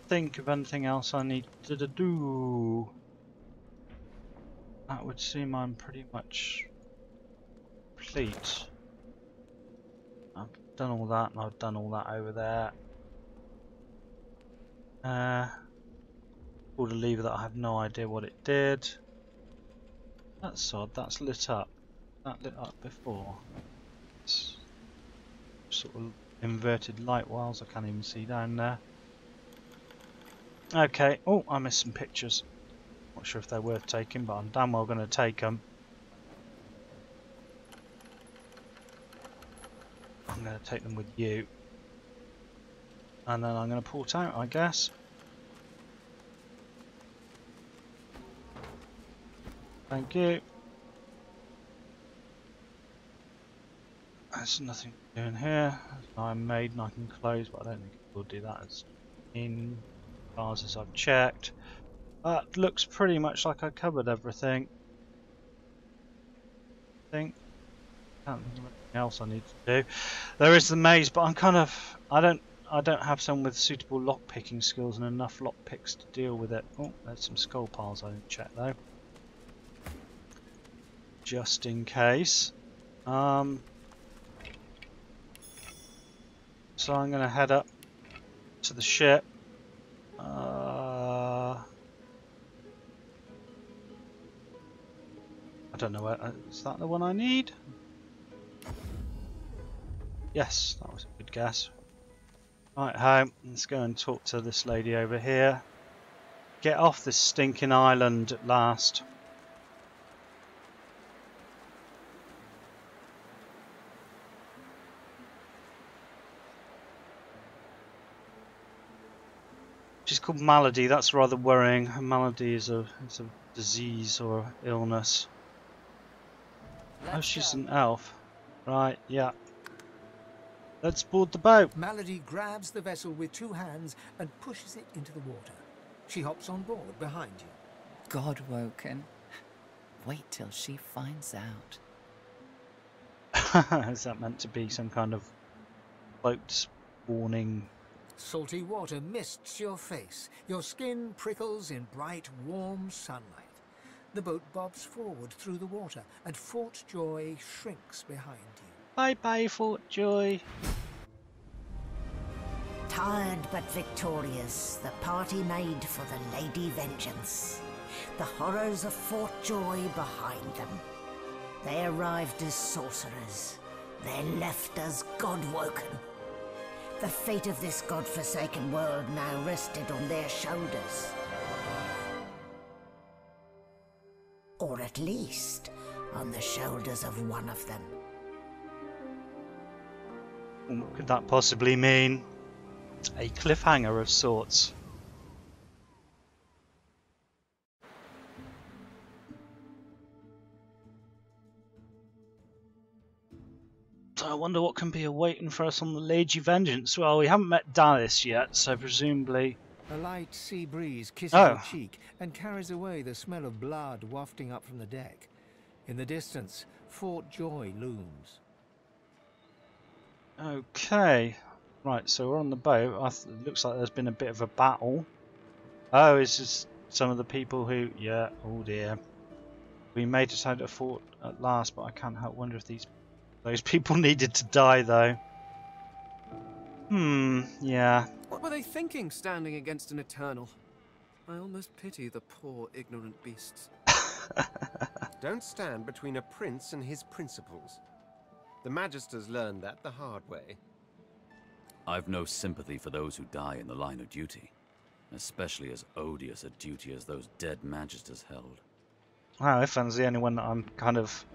think of anything else I need to do. That would seem I'm pretty much complete. I've done all that, and I've done all that over there. Pulled a lever that I have no idea what it did. That's odd, that's lit up. That lit up before. It's sort of inverted light wires, I can't even see down there. Okay, oh, I missed some pictures. Not sure if they're worth taking, but I'm damn well going to take them. I'm going to take them with you. And then I'm going to port out, I guess. Thank you. There's nothing to do in here. I'm made and I can close, but I don't think it will do that as in bars as I've checked. That looks pretty much like I covered everything. Can't think of anything else I need to do. There is the maze, but I'm kind of I don't have someone with suitable lock picking skills and enough lock picks to deal with it. Oh, there's some skull piles I didn't check though. Just in case. So I'm going to head up to the ship I don't know where. Is that the one I need? Yes, that was a good guess. Right, home. Let's go and talk to this lady over here. Get off this stinking island at last. She's called Malady. That's rather worrying. A malady is a disease or illness. Oh, she's an elf. Right, yeah. Let's board the boat. Malady grabs the vessel with 2 hands and pushes it into the water. She hops on board behind you. God-woken. Wait till she finds out. Is that meant to be some kind of cloaked warning? Salty water mists your face. Your skin prickles in bright, warm sunlight. The boat bobs forward through the water, and Fort Joy shrinks behind you. Bye-bye, Fort Joy. Tired but victorious, the party made for the Lady Vengeance. The horrors of Fort Joy behind them. They arrived as sorcerers. They left as God-woken. The fate of this God-forsaken world now rested on their shoulders. Or at least, on the shoulders of one of them. What could that possibly mean? A cliffhanger of sorts. So I wonder what can be awaiting for us on the Lady Vengeance. Well, we haven't met Dallas yet, so presumably... A light sea breeze kisses Oh. your cheek and carries away the smell of blood wafting up from the deck. In the distance, Fort Joy looms. Okay. Right, so we're on the boat. It looks like there's been a bit of a battle. Oh, it's just some of the people who... Yeah, oh dear. We made it out of fort at last, but I can't help wonder if those people needed to die, though. Yeah. What were they thinking, standing against an Eternal? I almost pity the poor, ignorant beasts. Don't stand between a prince and his principles. The Magisters learned that the hard way. I've no sympathy for those who die in the line of duty, especially as odious a duty as those dead Magisters held. Wow, Ifan's the only one that I'm kind of...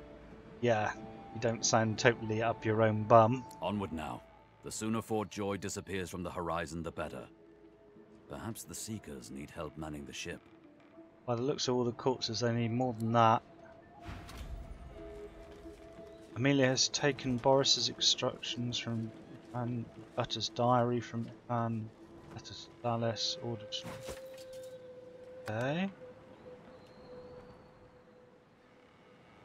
Yeah, you don't sound totally up your own bum. Onward now. The sooner Fort Joy disappears from the horizon, the better. Perhaps the Seekers need help manning the ship. By the looks of all the corpses, they need more than that. Amelia has taken Boris's instructions from Van Butter's diary from Van Butter's Dallas orders. Okay.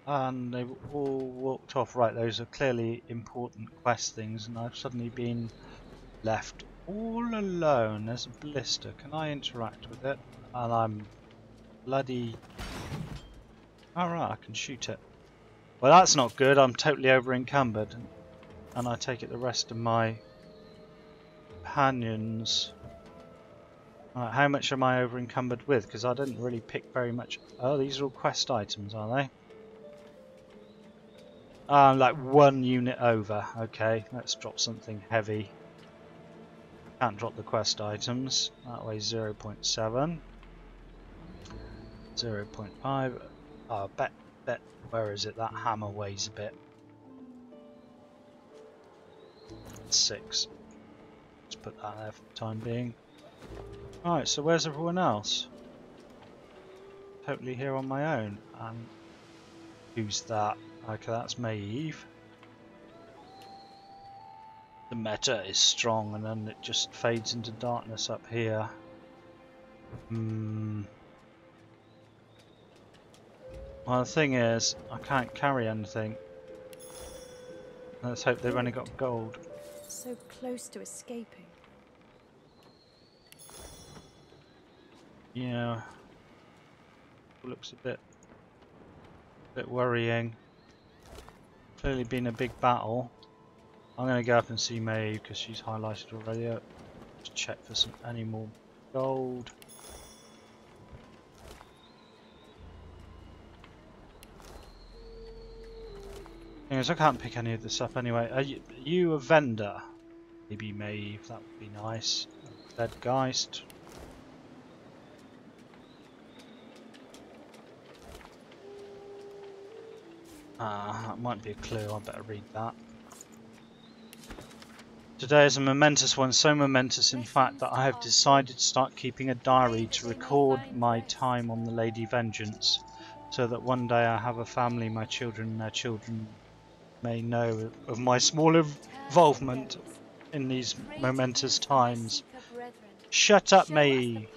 And they've all walked off. Right, those are clearly important quest things, and I've suddenly been left all alone. There's a blister. Can I interact with it? And I'm bloody... Alright, I can shoot it. Well, that's not good. I'm totally over encumbered. And I take it the rest of my companions... Right, how much am I over encumbered with? Because I didn't really pick very much... Oh, these are all quest items, are they? Like 1 unit over. Okay, let's drop something heavy. Can't drop the quest items. That weighs 0.7. 0.5. Oh, bet. Where is it? That hammer weighs a bit. 6. Let's put that there for the time being. Alright, so where's everyone else? Totally here on my own. And who's that? Okay, that's Maeve. The meta is strong, and then it just fades into darkness up here. Well, the thing is, I can't carry anything. Let's hope they've only got gold. So close to escaping. Yeah. Looks a bit worrying. Clearly been a big battle. I'm going to go up and see Maeve because she's highlighted already. Just check for any more gold. Anyways, I can't pick any of this up anyway. Are you a vendor? Maybe Maeve, that would be nice. Deadgeist. That might be a clue, I better read that. Today is a momentous one, so momentous in fact that I have decided to start keeping a diary to record my time on the Lady Vengeance, so that one day I have a family, my children and their children may know of my small involvement in these momentous times. Shut up, May.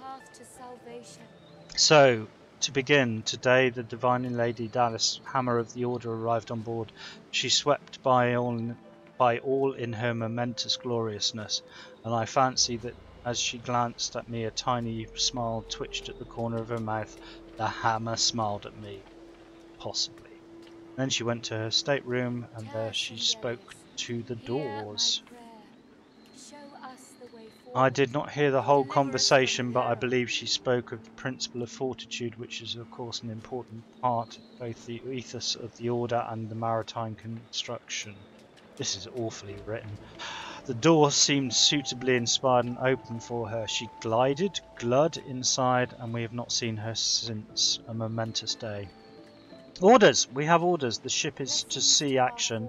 So, to begin, today the Divine Lady Dallas, Hammer of the Order, arrived on board. She swept by all in her momentous gloriousness, and I fancy that as she glanced at me a tiny smile twitched at the corner of her mouth. The hammer smiled at me. Possibly. Then she went to her stateroom, and there she spoke to the doors. I did not hear the whole conversation, but I believe she spoke of the principle of fortitude, which is of course an important part of both the ethos of the order and the maritime construction. This is awfully written. The door seemed suitably inspired and open for her. She glided, glud inside, and we have not seen her since. A momentous day. Orders! We have orders. The ship is to sea action.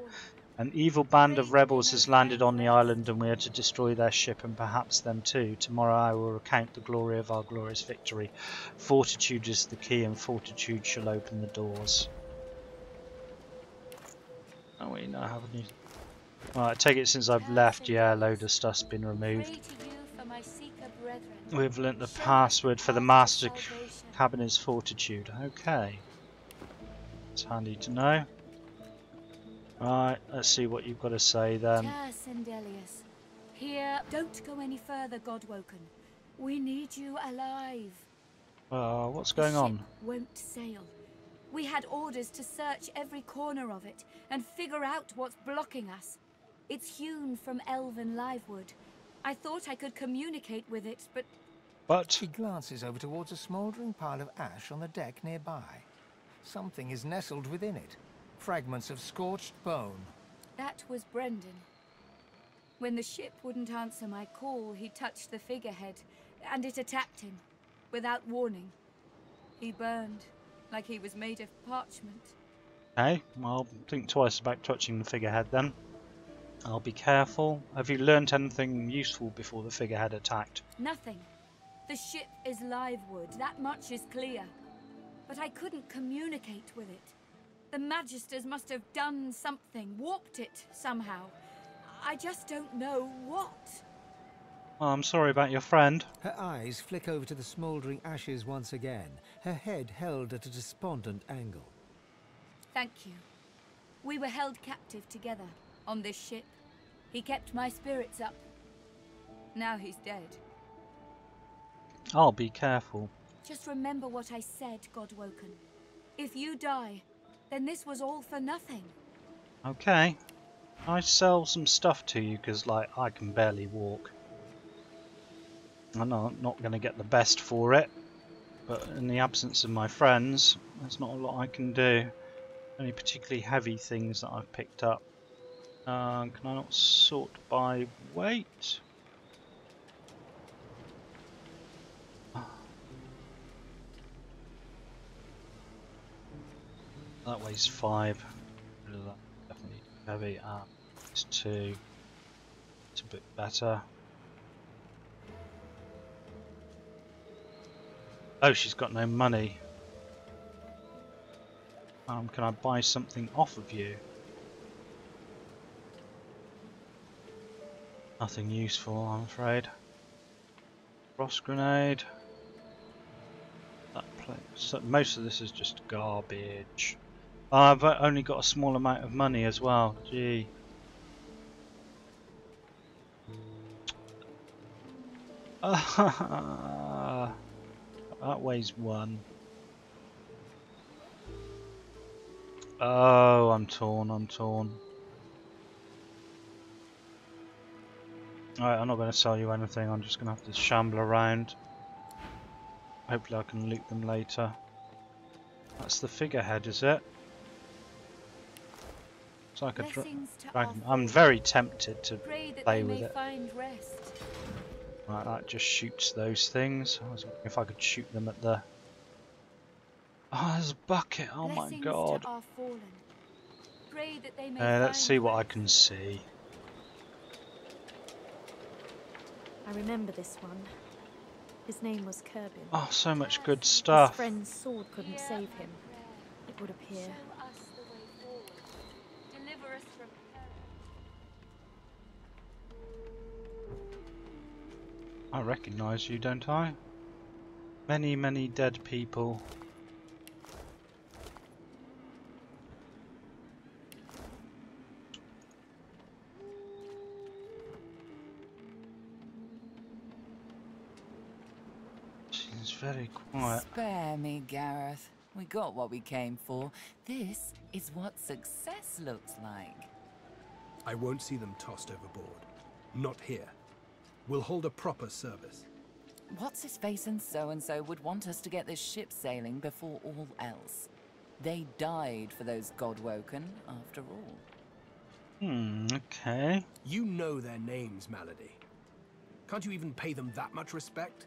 An evil band of rebels has landed on the island, and we are to destroy their ship and perhaps them too. Tomorrow I will recount the glory of our glorious victory. Fortitude is the key, and fortitude shall open the doors. Oh, we now have a new... Right, I take it since I've left, yeah, a load of stuff's been removed. We've learnt the password for the master cabin is fortitude. Okay. It's handy to know. Right, let's see what you've got to say then. Sendelius. Here, don't go any further, Godwoken. We need you alive. What's going on? The ship won't sail. We had orders to search every corner of it and figure out what's blocking us. It's hewn from elven livewood. I thought I could communicate with it, but... She glances over towards a smouldering pile of ash on the deck nearby. Something is nestled within it. Fragments of scorched bone. That was Brendan. When the ship wouldn't answer my call, he touched the figurehead, and it attacked him, without warning. He burned, like he was made of parchment. Okay, well, think twice about touching the figurehead then. I'll be careful. Have you learnt anything useful before the figurehead attacked? Nothing. The ship is livewood, that much is clear. But I couldn't communicate with it. The Magisters must have done something, warped it somehow. I just don't know what. Well, I'm sorry about your friend. Her eyes flick over to the smouldering ashes once again, her head held at a despondent angle. Thank you. We were held captive together on this ship. He kept my spirits up. Now he's dead. I'll be careful. Just remember what I said, Godwoken. If you die, then this was all for nothing. Okay. I sell some stuff to you because, like, I can barely walk. I know I'm not going to get the best for it, but in the absence of my friends, there's not a lot I can do. Any particularly heavy things that I've picked up. Can I not sort by weight? That weighs 5. Definitely heavy. It's 2. It's a bit better. Oh, she's got no money. Can I buy something off of you? Nothing useful, I'm afraid. Frost grenade. So most of this is just garbage. I've only got a small amount of money as well. Gee. That weighs 1. Oh, I'm torn. Alright, I'm not going to sell you anything. I'm just going to have to shamble around. Hopefully I can loot them later. That's the figurehead, is it? It's like a dragon. I'm very tempted to play with it. Right, that just shoots those things. I was wondering if I could shoot them at the... Oh, there's a bucket. Oh my god. Let's see what I can see. I remember this one. His name was Kerbin. Oh, so much good stuff. His friend's sword couldn't save him, it would appear. I recognise you, don't I? Many, many dead people. She's very quiet. Spare me, Gareth. We got what we came for. This is what success looks like. I won't see them tossed overboard. Not here. We'll hold a proper service. What's-his-face and so-and-so would want us to get this ship sailing before all else. They died for those Godwoken, after all. Okay. You know their names, Malady. Can't you even pay them that much respect?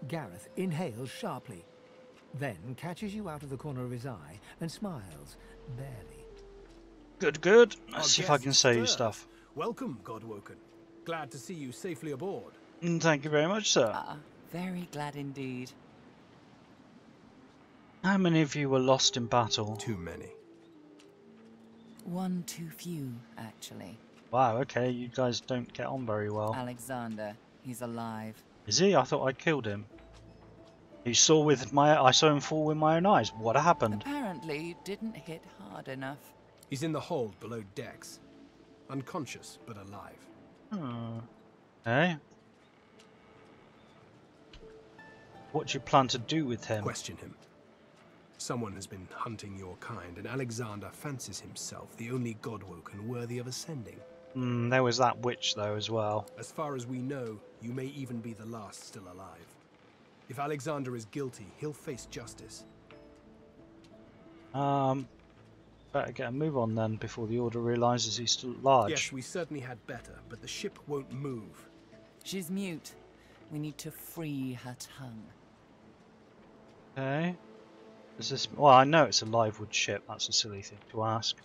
Gareth inhales sharply, then catches you out of the corner of his eye and smiles, barely. Good, good. Let's see if I can say stuff. Welcome, Godwoken. Glad to see you safely aboard. Thank you very much, sir. Very glad indeed. How many of you were lost in battle? Too many. One too few, actually. Wow, okay, you guys don't get on very well. Alexander, he's alive. Is he? I thought I killed him. I saw him fall with my own eyes. What happened? Apparently, you didn't hit hard enough. He's in the hold below decks. Unconscious, but alive. Okay. What do you plan to do with him? Question him. Someone has been hunting your kind, and Alexander fancies himself the only Godwoken worthy of ascending. There was that witch, though, as well. As far as we know, you may even be the last still alive. If Alexander is guilty, he'll face justice. Better get a move on then, before the Order realises he's still at large. Yes, we certainly had better, but the ship won't move. She's mute. We need to free her tongue. Okay. Is this... Well, I know it's a livewood ship. That's a silly thing to ask.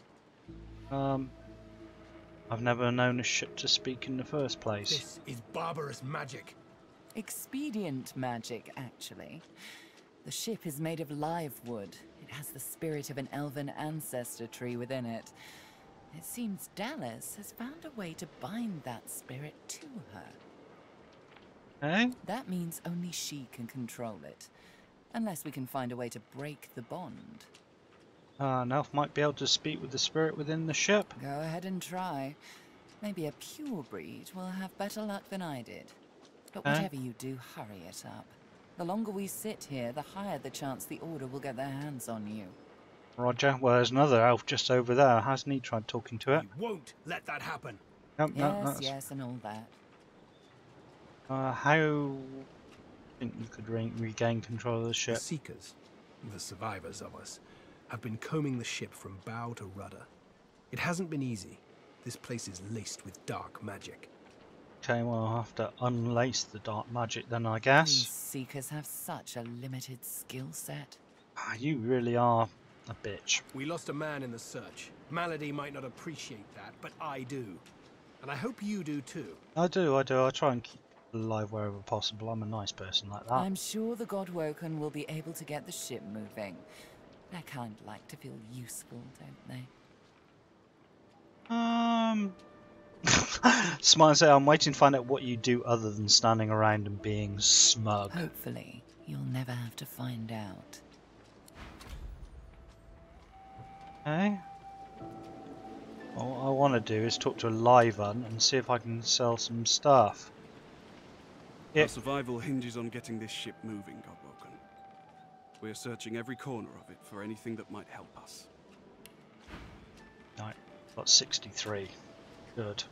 I've never known a ship to speak in the first place. This is barbarous magic. Expedient magic, actually. The ship is made of live wood. It has the spirit of an elven ancestor tree within it. It seems Dallas has found a way to bind that spirit to her. Eh? That means only she can control it. Unless we can find a way to break the bond. Nelf might be able to speak with the spirit within the ship. Go ahead and try. Maybe a pure breed will have better luck than I did. But whatever you do, hurry it up. The longer we sit here, the higher the chance the Order will get their hands on you. Roger. Well, there's another elf just over there. Hasn't he tried talking to it? We won't let that happen. Yes, and all that. How do you think you could regain control of the ship? The Seekers, the survivors of us, have been combing the ship from bow to rudder. It hasn't been easy. This place is laced with dark magic. Okay, well, I'll have to unlace the dark magic then, I guess. These Seekers have such a limited skill set. You really are a bitch. We lost a man in the search. Malady might not appreciate that, but I do. And I hope you do too. I do. I try and keep it alive wherever possible. I'm a nice person like that. I'm sure the Godwoken will be able to get the ship moving. They kind of like to feel useful, don't they? Smile and say, I'm waiting to find out what you do other than standing around and being smug. Hopefully, you'll never have to find out. Okay. What I want to do is talk to a live un and see if I can sell some stuff. Our survival hinges on getting this ship moving, Godwoken. We are searching every corner of it for anything that might help us. Right, got 63. Good.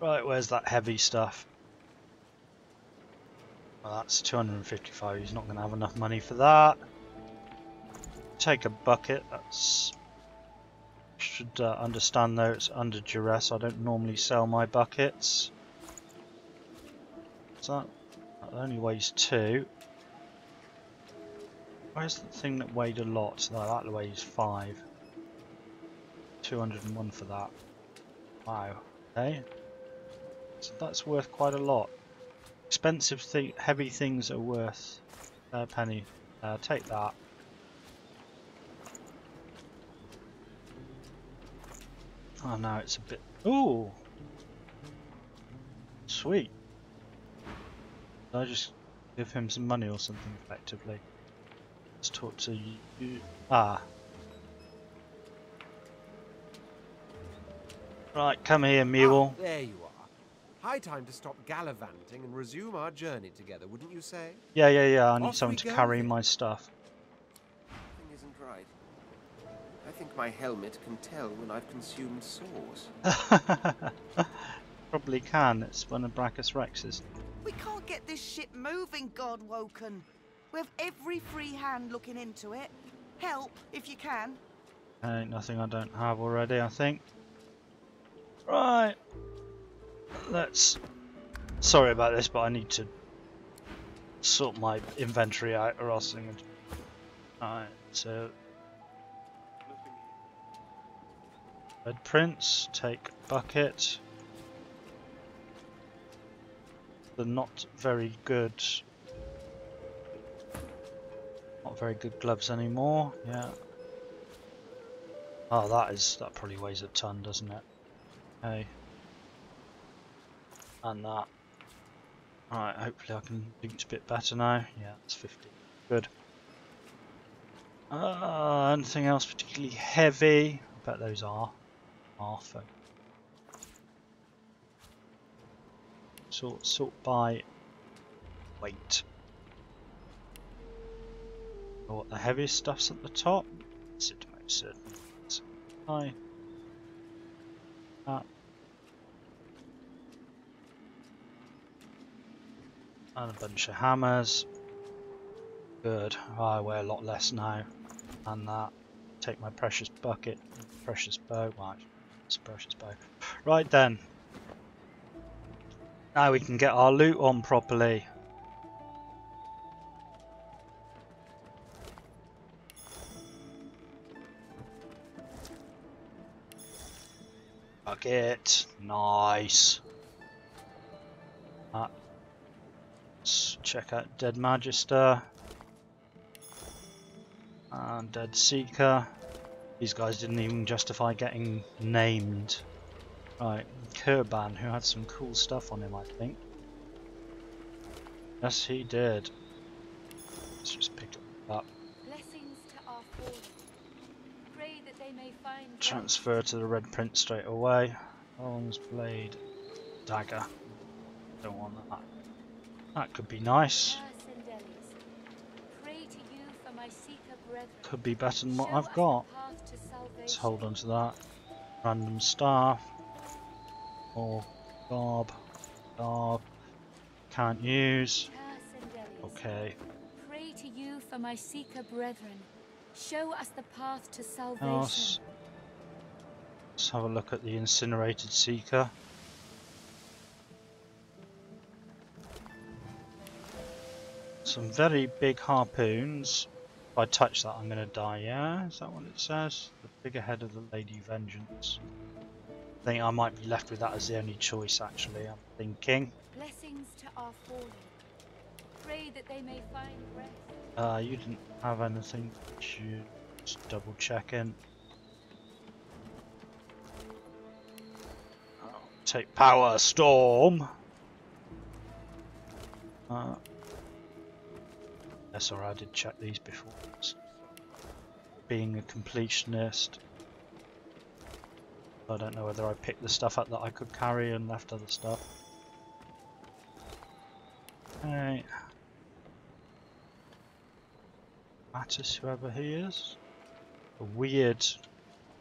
Right, where's that heavy stuff? Well, that's 255. He's not going to have enough money for that. Take a bucket. That's should understand though it's under duress. I don't normally sell my buckets. So that only weighs 2. Where's the thing that weighed a lot? No, that weighs 5. 201 for that. Wow. Okay. So that's worth quite a lot. Expensive heavy things are worth a penny. Take that. Oh, now it's a bit. Ooh, sweet. Did I just give him some money or something? Effectively. Let's talk to you. Ah. Right, come here, mule. Ah, there you are. High time to stop gallivanting and resume our journey together, wouldn't you say? Yeah. I need Off someone we to go, carry then. my stuff. Something isn't right. I think my helmet can tell when I've consumed sauce. Probably can. It's one of Brachus Rex's. We can't get this ship moving, Godwoken. We have every free hand looking into it. Help, if you can. Ain't nothing I don't have already, I think. Right. Let's... Sorry about this, but I need to sort my inventory out or else I'm going to... Alright, so... Red Prince, take bucket. The not very good gloves anymore. Yeah. Oh, that probably weighs a ton, doesn't it? Okay. And that. Alright, hopefully I can do it a bit better now. Yeah, it's 50. Good. Anything else particularly heavy? I bet those are. Arthur. Sort by weight. Oh, the heaviest stuff's at the top. Is it most certain? High. That. And a bunch of hammers. Good. Oh, I weigh a lot less now. And that. Take my precious bucket. Precious bow. Right. It's a precious bow. Right then. Now we can get our loot on properly. Bucket. Nice. Let's check out Dead Magister. And Dead Seeker. These guys didn't even justify getting named. Right, Kurban, who had some cool stuff on him, I think. Yes, he did. Let's just pick it up. Blessings to our fallen. Pray that they may find Transfer to the Red Prince straight away. Arms, blade, dagger. Don't want that. That could be nice. Pray to you for my seeker brethren. Could be better than what I've got. Let's hold on to that. Random staff. Or garb. Can't use. Okay. Pray to you for my seeker brethren. Show us the path to salvation. Let's have a look at the incinerated seeker. Some very big harpoons. If I touch that, I'm going to die. Yeah, is that what it says? The figurehead of the Lady Vengeance. I think I might be left with that as the only choice, actually. I'm thinking. Blessings to our fallen. Pray that they may find rest. You didn't have anything. Just double checking. I'll take Power Storm. Sorry, I did check these before. Being a completionist, I don't know whether I picked the stuff up that I could carry and left other stuff. Hey, Mattis, whoever he is. A weird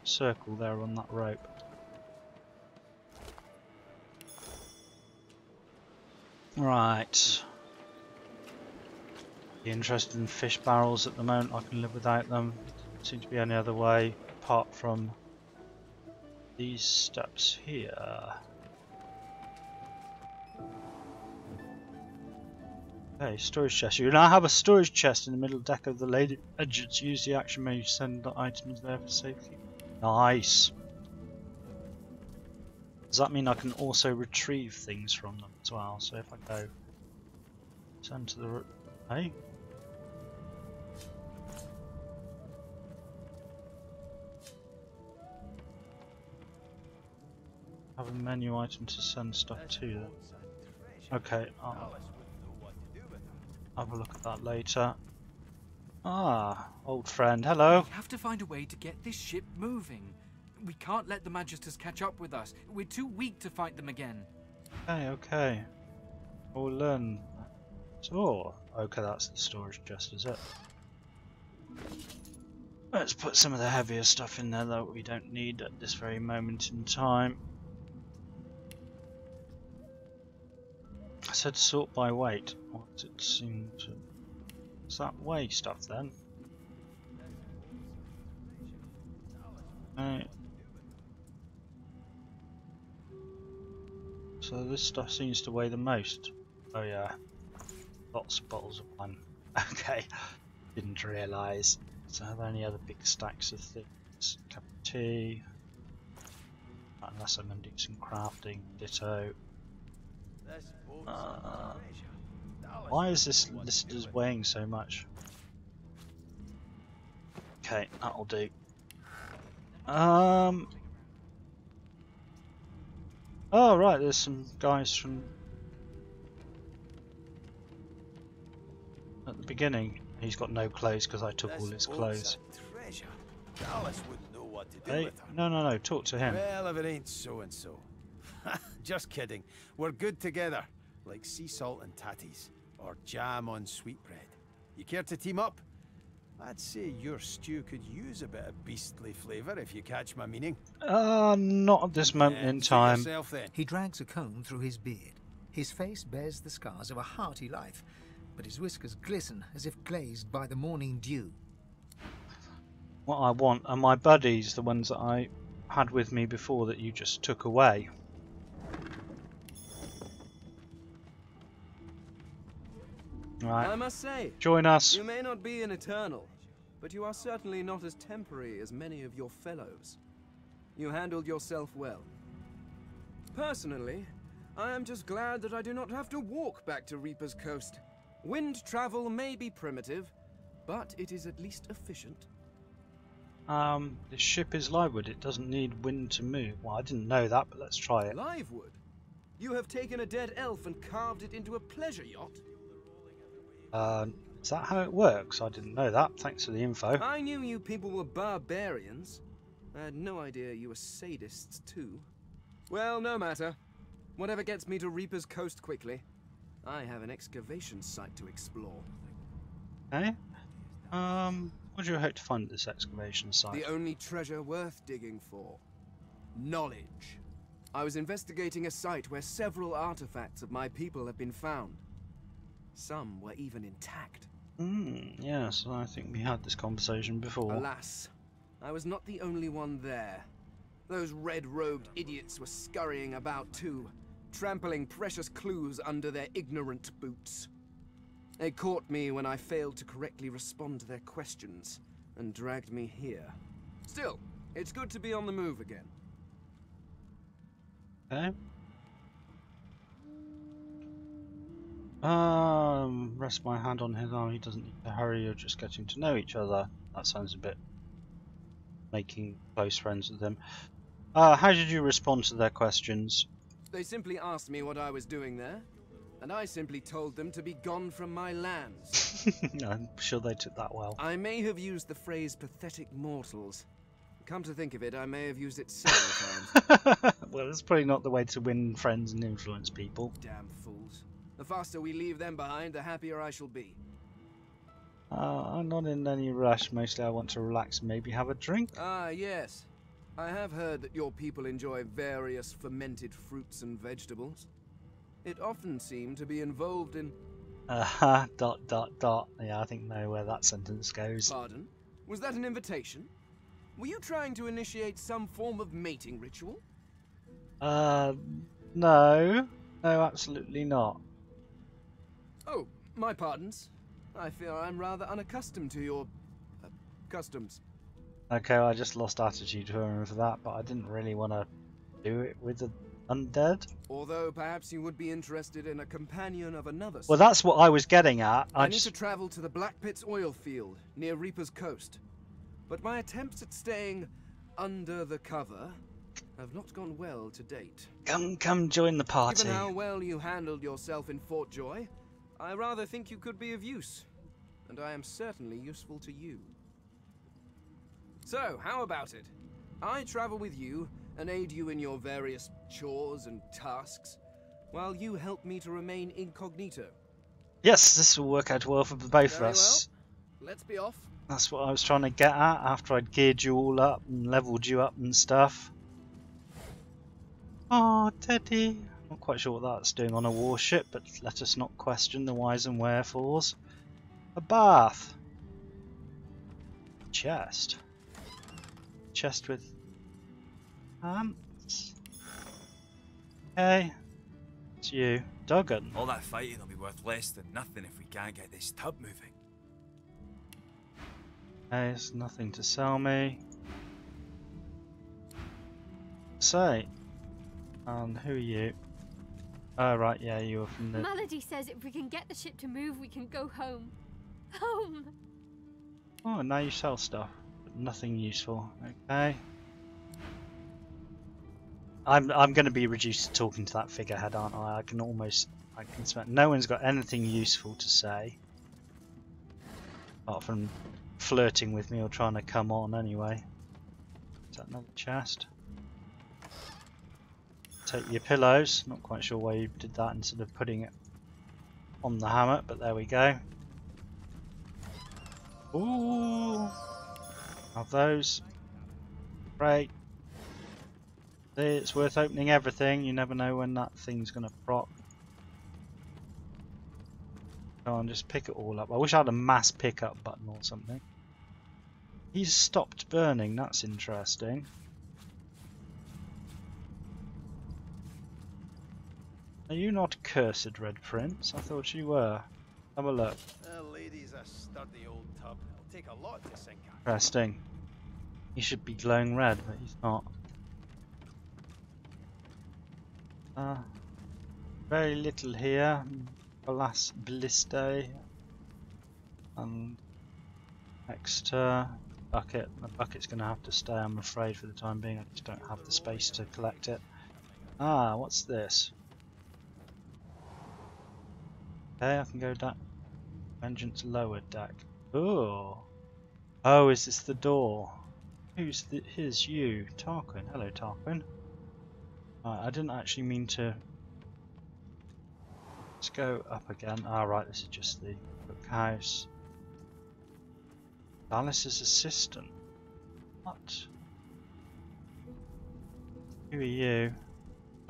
circle there on that rope. Right. Be interested in fish barrels at the moment. I can live without them. Doesn't seem to be any other way apart from these steps here. Okay, storage chest. You now have a storage chest in the middle deck of the Lady Vengeance. Use the action menu to send the items there for safety. Nice. Does that mean I can also retrieve things from them as well? So if I go send to the hey. Have a menu item to send stuff to them. Okay, I'll have a look at that later. Ah, old friend, hello. We have to find a way to get this ship moving. We can't let the Magisters catch up with us. We're too weak to fight them again. Okay. We'll learn. Oh, okay, that's the storage chest, is it? Let's put some of the heavier stuff in there that we don't need at this very moment in time. I said sort by weight. What does it seem to... Is that weigh stuff then? Right. So this stuff seems to weigh the most. Oh yeah. Lots of bottles of wine. Okay. Didn't realise. So are there any other big stacks of things? Cup of tea. Unless I'm going to do some crafting. Ditto. Why is this listed as weighing so much? Okay, that'll do. Oh right, there's some guys from at the beginning. He's got no clothes because I took all his clothes. Dallas wouldn't know what to do Hey, with her. no, talk to him. Well, if it ain't so and so. Just kidding. We're good together, like sea salt and tatties, or jam on sweetbread. You care to team up? I'd say your stew could use a bit of beastly flavour, if you catch my meaning. Not at this moment in time. He drags a comb through his beard. His face bears the scars of a hearty life, but his whiskers glisten as if glazed by the morning dew. What I want are my buddies, the ones that I had with me before that you just took away. Right. I must say, join us. You may not be an eternal, but you are certainly not as temporary as many of your fellows. You handled yourself well. Personally, I am just glad that I do not have to walk back to Reaper's Coast. Wind travel may be primitive, but it is at least efficient. The ship is livewood. It doesn't need wind to move. Well, I didn't know that, but let's try it. Livewood? You have taken a dead elf and carved it into a pleasure yacht? Is that how it works? I didn't know that. Thanks for the info. I knew you people were barbarians. I had no idea you were sadists too. Well, no matter. Whatever gets me to Reaper's Coast quickly. I have an excavation site to explore. Okay. What do you hope to find at this excavation site? The only treasure worth digging for. Knowledge. I was investigating a site where several artifacts of my people have been found. Some were even intact. Yes, I think we had this conversation before. Alas, I was not the only one there. Those red-robed idiots were scurrying about too, trampling precious clues under their ignorant boots. They caught me when I failed to correctly respond to their questions, and dragged me here. Still, it's good to be on the move again. Okay. Rest my hand on his arm. He doesn't need to hurry. You're just getting to know each other. That sounds a bit making close friends with them. How did you respond to their questions? They simply asked me what I was doing there, and I simply told them to be gone from my lands. I'm sure they took that well. I may have used the phrase pathetic mortals. Come to think of it, I may have used it several times. Well, that's probably not the way to win friends and influence people. Damn fools. The faster we leave them behind, the happier I shall be. I'm not in any rush. Mostly I want to relax and maybe have a drink. Ah, yes. I have heard that your people enjoy various fermented fruits and vegetables. It often seemed to be involved in Dot dot dot. Yeah, I think know where that sentence goes. Pardon? Was that an invitation? Were you trying to initiate some form of mating ritual? No. No, absolutely not. Oh, my pardons. I fear I'm rather unaccustomed to your customs. Okay, I just lost attitude to her for that, but I didn't really want to do it with the undead. Although perhaps you would be interested in a companion of another sort. Well, that's what I was getting at. I need to travel to the Black Pits oil field near Reaper's Coast. But my attempts at staying under the cover have not gone well to date. Come join the party. Given how well you handled yourself in Fort Joy, I rather think you could be of use. And I am certainly useful to you. So, how about it? I travel with you and aid you in your various chores and tasks, while you help me to remain incognito. Yes, this will work out well for both of us. Well, let's be off. That's what I was trying to get at after I'd geared you all up and leveled you up and stuff. Oh, Teddy. Not quite sure what that's doing on a warship, but let us not question the whys and wherefores. A bath. Chest. Chest with ants. Okay. It's you. Duggan. All that fighting will be worth less than nothing if we can't get this tub moving. Okay, there's nothing to sell me. Say. And who are you? Oh, right, yeah, you were from the... Melody says if we can get the ship to move, we can go home. Home! Oh, now you sell stuff, but nothing useful. Okay. I'm going to be reduced to talking to that figurehead, aren't I? I can smell... No one's got anything useful to say. Apart from flirting with me or trying to come on anyway. Is that another chest? Take your pillows. Not quite sure why you did that instead of putting it on the hammock, but there we go. Ooh, have those. Great. See, it's worth opening everything. You never know when that thing's gonna proc. Go on, just pick it all up. I wish I had a mass pickup button or something. He's stopped burning. That's interesting. Are you not cursed, Red Prince? I thought you were. Have a look. The lady's a sturdy old tub. It'll take a lot to sink her. Interesting. He should be glowing red, but he's not. Very little here. Alas, Bliste. And extra bucket. The bucket's going to have to stay, I'm afraid, for the time being. I just don't have the space to collect it. Ah, what's this? Okay, I can go down. Vengeance lower deck. Ooh. Oh, is this the door? Here's you, Tarquin. Hello, Tarquin. I didn't actually mean to. Let's go up again. Ah, right, this is just the cookhouse. Alice's assistant. What? Who are you?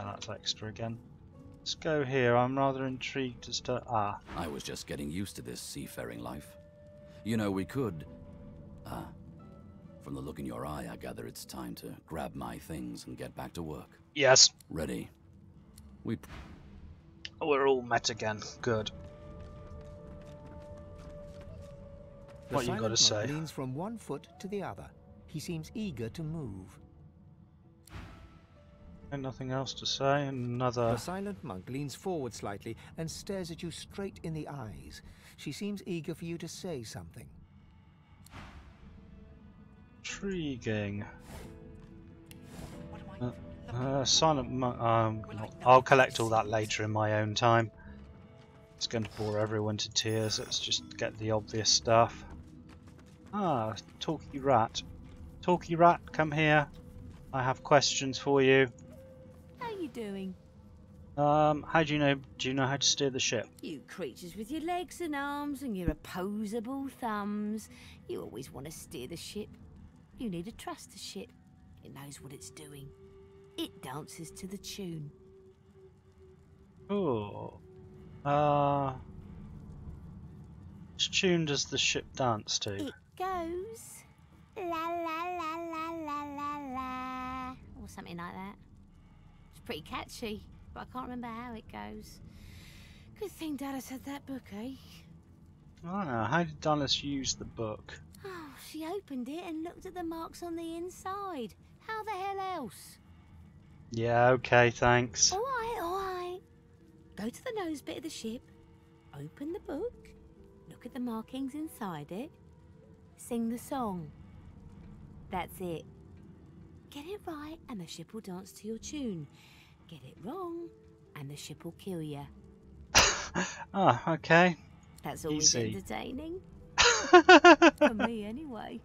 Oh, that's extra again. Let's go here. I'm rather intrigued as to... Ah. I was just getting used to this seafaring life. You know, we could... From the look in your eye, I gather it's time to grab my things and get back to work. Yes. Ready. We're all met again. Good. What you got to say? He leans from one foot to the other. He seems eager to move. And nothing else to say. Another... The silent monk leans forward slightly and stares at you straight in the eyes. She seems eager for you to say something. Intriguing. Silent monk... I'll collect all that later in my own time. It's going to bore everyone to tears. Let's just get the obvious stuff. Ah, Talky Rat. Talky Rat, come here. I have questions for you. How you doing? How do you know how to steer the ship? You creatures with your legs and arms and your opposable thumbs. You always want to steer the ship. You need to trust the ship. It knows what it's doing. It dances to the tune. Oh. Which tune does the ship dance to? It goes la la la la la la la, or something like that. It's pretty catchy, but I can't remember how it goes. Good thing Dallas had that book, eh? Ah, how did Dallas use the book? Oh, she opened it and looked at the marks on the inside. How the hell else? Yeah, okay, thanks. All right. Go to the nose bit of the ship, open the book, look at the markings inside it, sing the song. That's it. Get it right and the ship will dance to your tune. Get it wrong and the ship will kill you. Ah, okay. That's always Easy. entertaining. For me, anyway.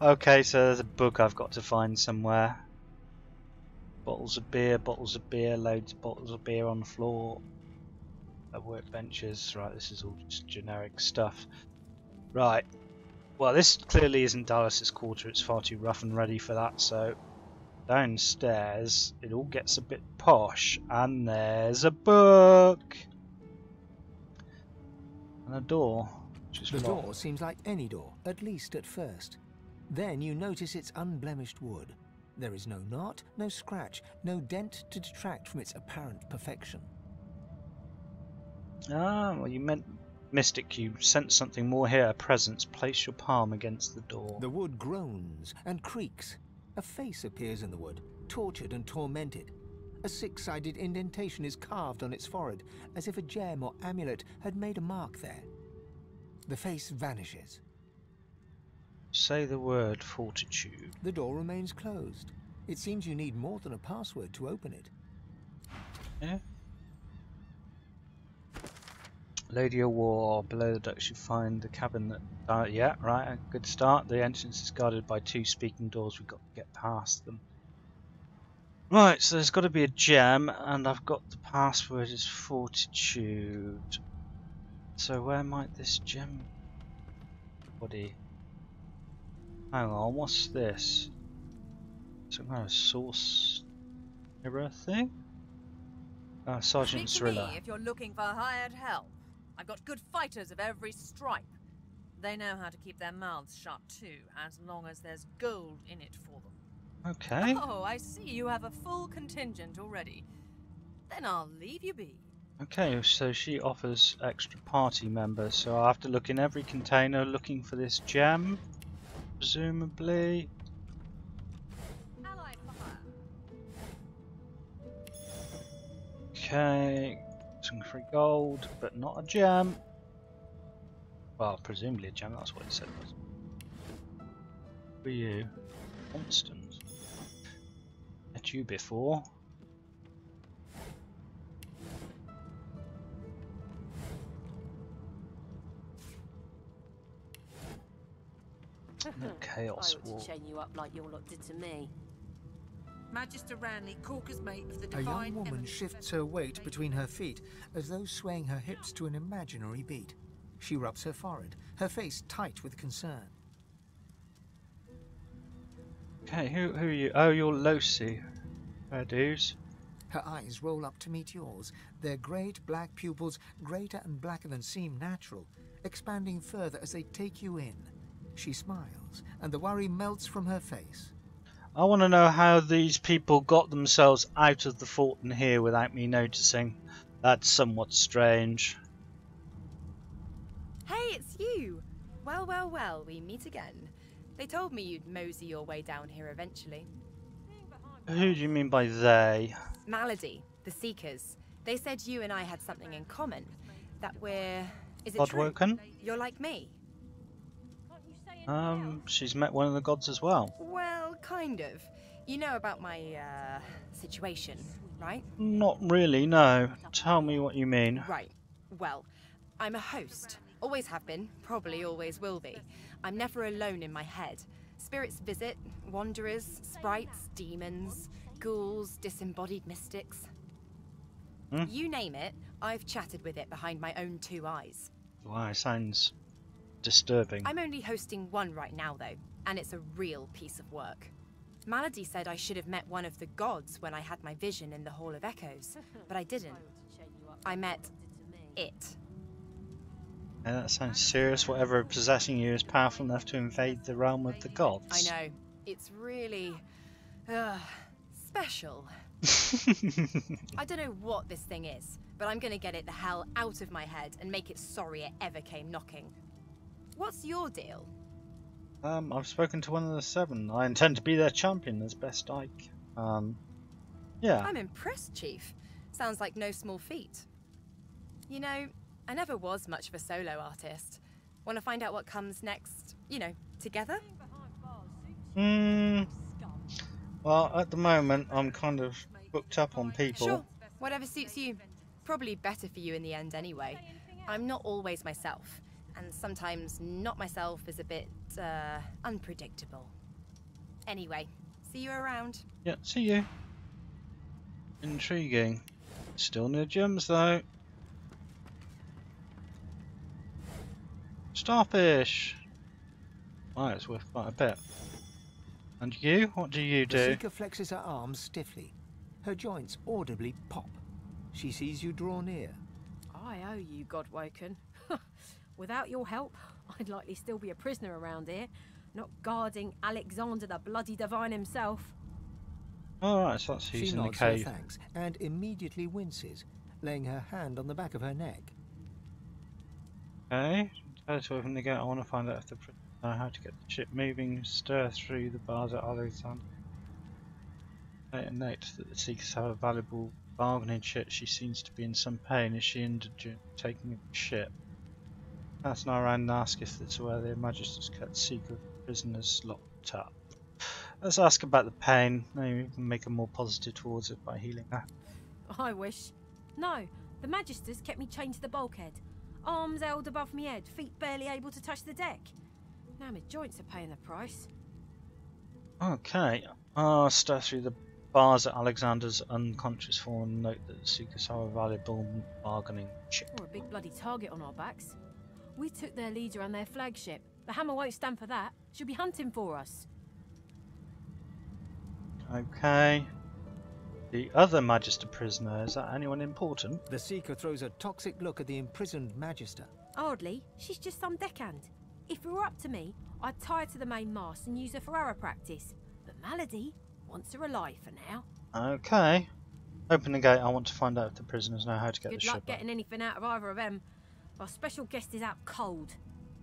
Okay, so there's a book I've got to find somewhere. Bottles of beer, loads of bottles of beer on the floor. Workbenches. Right, this is all just generic stuff. Right. Well, this clearly isn't Dallas's quarter. It's far too rough and ready for that, so downstairs it all gets a bit posh, and there's a book and a door. The door seems like any door, at least at first. Then you notice its unblemished wood. There is no knot, no scratch, no dent to detract from its apparent perfection. Ah, well, you meant Mystic, you sense something more here. A presence. Place your palm against the door. The wood groans and creaks. A face appears in the wood, tortured and tormented. A six-sided indentation is carved on its forehead, as if a gem or amulet had made a mark there. The face vanishes. Say the word fortitude. The door remains closed. It seems you need more than a password to open it. Yeah. Lady of War. Below the ducts you find the cabin that... yeah, right, a good start. The entrance is guarded by two speaking doors. We've got to get past them. Right, so there's got to be a gem, and I've got the password is fortitude. So where might this gem... body... Hang on, what's this? Some kind of source mirror thing? Sergeant Speak to Cirilla. me if you're looking for hired help. I've got good fighters of every stripe. They know how to keep their mouths shut too, as long as there's gold in it for them. Okay. Oh, I see you have a full contingent already. Then I'll leave you be. Okay, so she offers extra party members, so I have to look in every container looking for this gem, presumably. Okay, some free gold, but not a gem. Well, presumably a gem, that's what it said was. Who are you? Constant. Met you before. The Chaos I War. ought to chain you up like your lot did to me. Magister Ranley, Corker's mate of the A Divine... young woman shifts her weight between her feet, as though swaying her hips to an imaginary beat. She rubs her forehead, her face tight with concern. Okay, who are you? Oh, you're Losi. Fair dues. Her eyes roll up to meet yours, their great black pupils, greater and blacker than seem natural, expanding further as they take you in. She smiles, and the worry melts from her face. I want to know how these people got themselves out of the fort and here without me noticing. That's somewhat strange. Hey, it's you! Well, we meet again. They told me you'd mosey your way down here eventually. Who do you mean by they? Malady, the Seekers. They said you and I had something in common. That we're... Is it Godwoken? true? You're like me. She's met one of the gods as well. Well, kind of. You know about my, situation, right? Not really, no. Tell me what you mean. Right. Well, I'm a host. Always have been, probably always will be. I'm never alone in my head. Spirits visit, wanderers, sprites, demons, ghouls, disembodied mystics. You name it, I've chatted with it behind my own two eyes. Wow, sounds disturbing. I'm only hosting one right now, though, and it's a real piece of work. Malady said I should have met one of the gods when I had my vision in the Hall of Echoes, but I didn't. I met it. Yeah, that sounds serious. Whatever possessing you is powerful enough to invade the realm of the gods. I know. It's really... special. I don't know what this thing is, but I'm gonna get it the hell out of my head and make it sorry it ever came knocking. What's your deal? I've spoken to one of the 7. I intend to be their champion as best I can. Yeah. I'm impressed, Chief. Sounds like no small feat. You know, I never was much of a solo artist. Want to find out what comes next, you know, together? Well, at the moment, I'm kind of booked up on people. Sure, whatever suits you. Probably better for you in the end anyway. I'm not always myself, and sometimes not myself is a bit, unpredictable. Anyway, see you around. Yeah, see you. Intriguing. Still no gems though. Starfish! Wow, it's worth quite a bit. And you? What do you do? The Seeker flexes her arms stiffly. Her joints audibly pop. She sees you draw near. I owe you, Godwoken. Without your help, I'd likely still be a prisoner around here, not guarding Alexander the bloody divine himself. Alright, so that's who's She in the nods her cave. thanks and immediately winces, laying her hand on the back of her neck. Okay, tell us to open the gate. I want to find out if the prisoners know how to get the ship moving, stir through the bars at Alexander. Note that the Seekers have a valuable bargaining chip. She seems to be in some pain. Is she injured during taking of the ship? Pass an eye around and ask if that's where their Majesty's kept Seeker prisoners locked up. Let's ask about the pain. Maybe we can make her more positive towards it by healing her. I wish. No, the Magisters kept me chained to the bulkhead. Arms held above my head, feet barely able to touch the deck. Now my joints are paying the price. Okay, stir through the bars at Alexander's unconscious form and note that the Seekers have a valuable bargaining chip. We're a big bloody target on our backs. We took their leader and their flagship. The Hammer won't stand for that. She'll be hunting for us. Okay. The other Magister prisoner, is that anyone important? The Seeker throws a toxic look at the imprisoned Magister. Hardly. She's just some deckhand. If it were up to me, I'd tie her to the main mast and use her for arrow practice. But Malady wants her alive for now. Okay. Open the gate. I want to find out if the prisoners know how to get the Good ship luck getting anything out of either of them. Our special guest is out cold,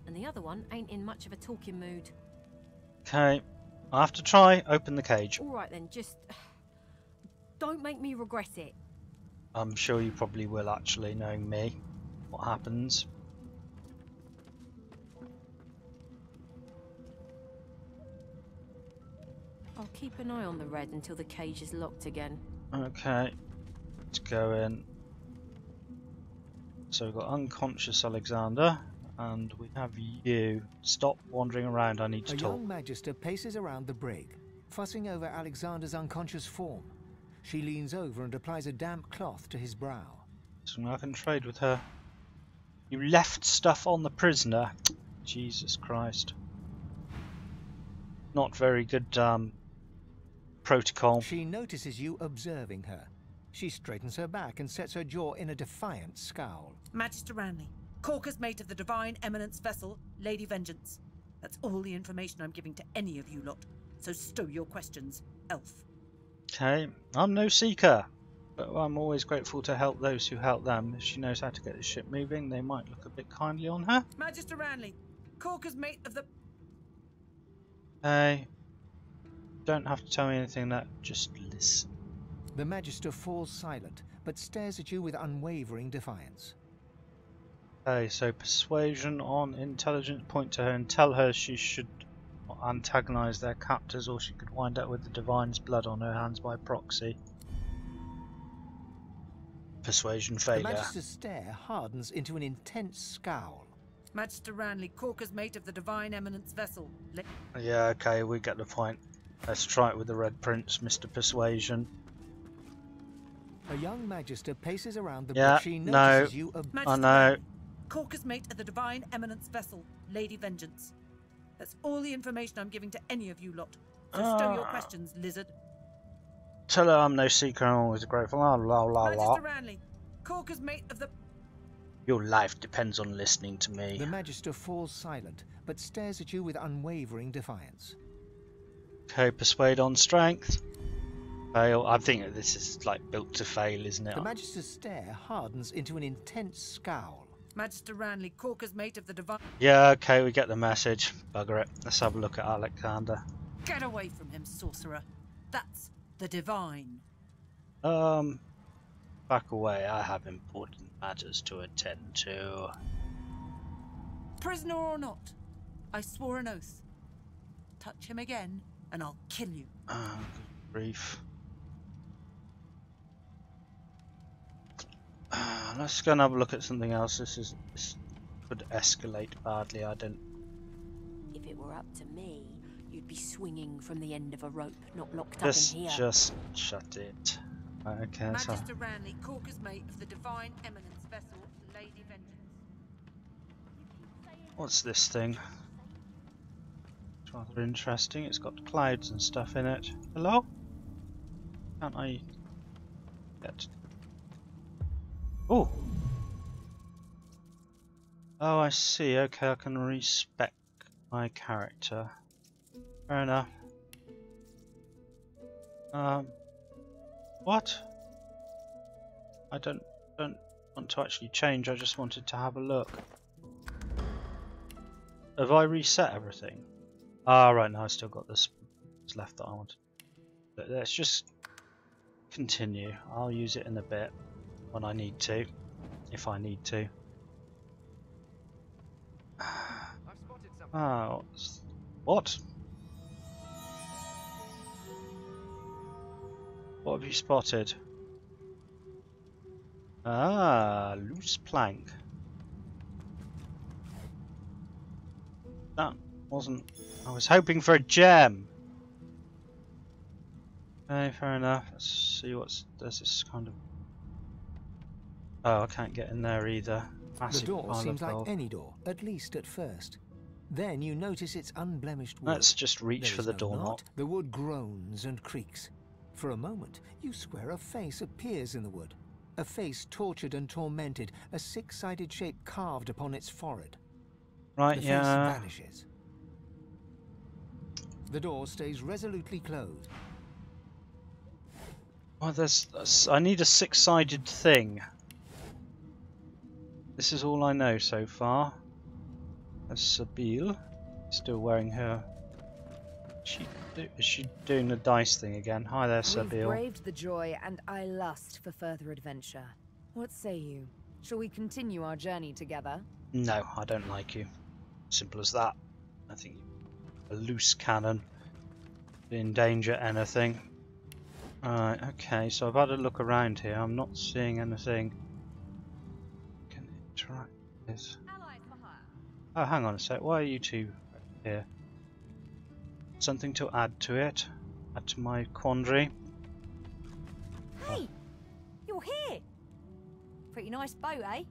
and the other one ain't in much of a talking mood. Okay. I have to try. Open the cage. All right then, just don't make me regret it. I'm sure you probably will, actually, knowing me. What happens? I'll keep an eye on the red until the cage is locked again. Okay. Let's go in. So we've got unconscious Alexander, and we have you. Stop wandering around, I need to A talk. young Magister paces around the brig, fussing over Alexander's unconscious form. She leans over and applies a damp cloth to his brow. So I can trade with her. You left stuff on the prisoner. Jesus Christ. Not very good protocol. She notices you observing her. She straightens her back and sets her jaw in a defiant scowl. Magister Ranley, Corker's mate of the Divine Eminence vessel, Lady Vengeance. That's all the information I'm giving to any of you lot. So stow your questions, elf. Okay, I'm no seeker, but I'm always grateful to help those who help them. If she knows how to get the ship moving, they might look a bit kindly on her. Magister Ranley, Corker's mate of the... Hey, don't have to tell me anything, that just listen. The Magister falls silent, but stares at you with unwavering defiance. Okay, so persuasion on intelligence, point to her and tell her she should antagonize their captors, or she could wind up with the Divine's blood on her hands by proxy. Persuasion failure. The Magister's stare hardens into an intense scowl. Magister Ranley, Corker's mate of the Divine Eminence vessel. Yeah, okay, we get the point. Let's try it with the Red Prince, Mr. Persuasion. A young Magister paces around the Yeah, brig. She notices you. I know. Corker's mate of the Divine Eminence vessel, Lady Vengeance. That's all the information I'm giving to any of you lot. So stow your questions, lizard. Tell her I'm no seeker, I'm always grateful. La la la la. Magister Ranley, Corker's mate of the... Your life depends on listening to me. The Magister falls silent, but stares at you with unwavering defiance. Okay, persuade on strength. Fail. I think this is like built to fail, isn't it? The Magister's stare hardens into an intense scowl. Magister Ranley, Corker's mate of the Divine... Yeah, okay, we get the message. Bugger it. Let's have a look at Alexander. Get away from him, sorcerer. That's the Divine. Back away. I have important matters to attend to. Prisoner or not, I swore an oath. Touch him again, and I'll kill you. Good grief. Let's go and have a look at something else. This could escalate badly. I don't. If it were up to me, you'd be swinging from the end of a rope, not locked Just, up in here. just shut it. Okay, so. Magister Ranley, Corker's mate of the Divine Eminence vessel, Lady Vengeance. What's this thing? It's rather interesting. It's got clouds and stuff in it. Hello? Can't I get? Oh. Oh, I see. Okay, I can respec my character. Fair enough. What? I don't want to actually change. I just wanted to have a look. Have I reset everything? Ah, right, now I still got this left that I want. But let's just continue. I'll use it in a bit when I need to, if I need to. Oh, what? What have you spotted? Ah, loose plank. That wasn't... I was hoping for a gem! Okay, fair enough. Let's see what's... There's this kind of... Oh, I can't get in there either. Massive the door pile seems of like gold. any door, at least at first. Then you notice its unblemished wood. Let's just reach for the doorknob. The wood groans and creaks. For a moment, you swear a face appears in the wood. A face tortured and tormented, a six-sided shape carved upon its forehead. Right, the yeah. face vanishes. The door stays resolutely closed. Well, I need a six-sided thing. This is all I know so far. There's Sabine, still wearing her. Is she doing the dice thing again? Hi there, Sabine. We've braved the joy, and I lust for further adventure. What say you? Shall we continue our journey together? No, I don't like you. Simple as that. I think you're a loose cannon. Endanger anything. Alright, okay, so I've had a look around here. I'm not seeing anything I can interact with. Oh, hang on a sec. Why are you two here? Something to add to it? Add to my quandary? Hey! You're here! Pretty nice boat, eh?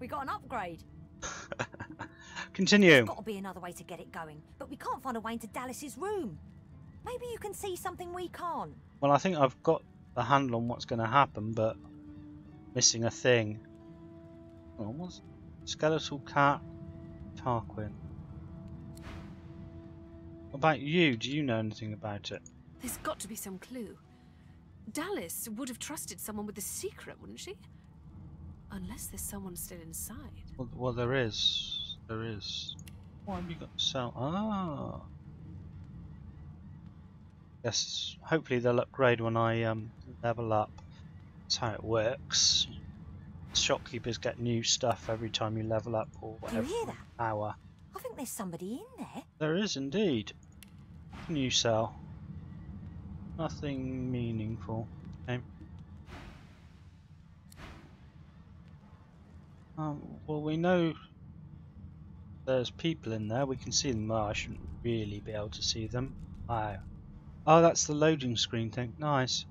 We got an upgrade. Continue. There's got to be another way to get it going, but we can't find a way into Dallas's room. Maybe you can see something we can't. Well, I think I've got a handle on what's going to happen, but missing a thing. Oh, what's skeletal cat? Tarquin. What about you? Do you know anything about it? There's got to be some clue. Dallas would have trusted someone with a secret, wouldn't she? Unless there's someone still inside. Well, there is. There is. What have you got to sell? Ah. Yes, hopefully they'll upgrade when I level up. That's how it works. Shopkeepers get new stuff every time you level up or whatever. Do you hear that? Hour. I think there's somebody in there. There is indeed. What can you sell? Nothing meaningful. Okay. Well, we know there's people in there. We can see them. Well, I shouldn't really be able to see them. Oh, that's the loading screen thing. Nice.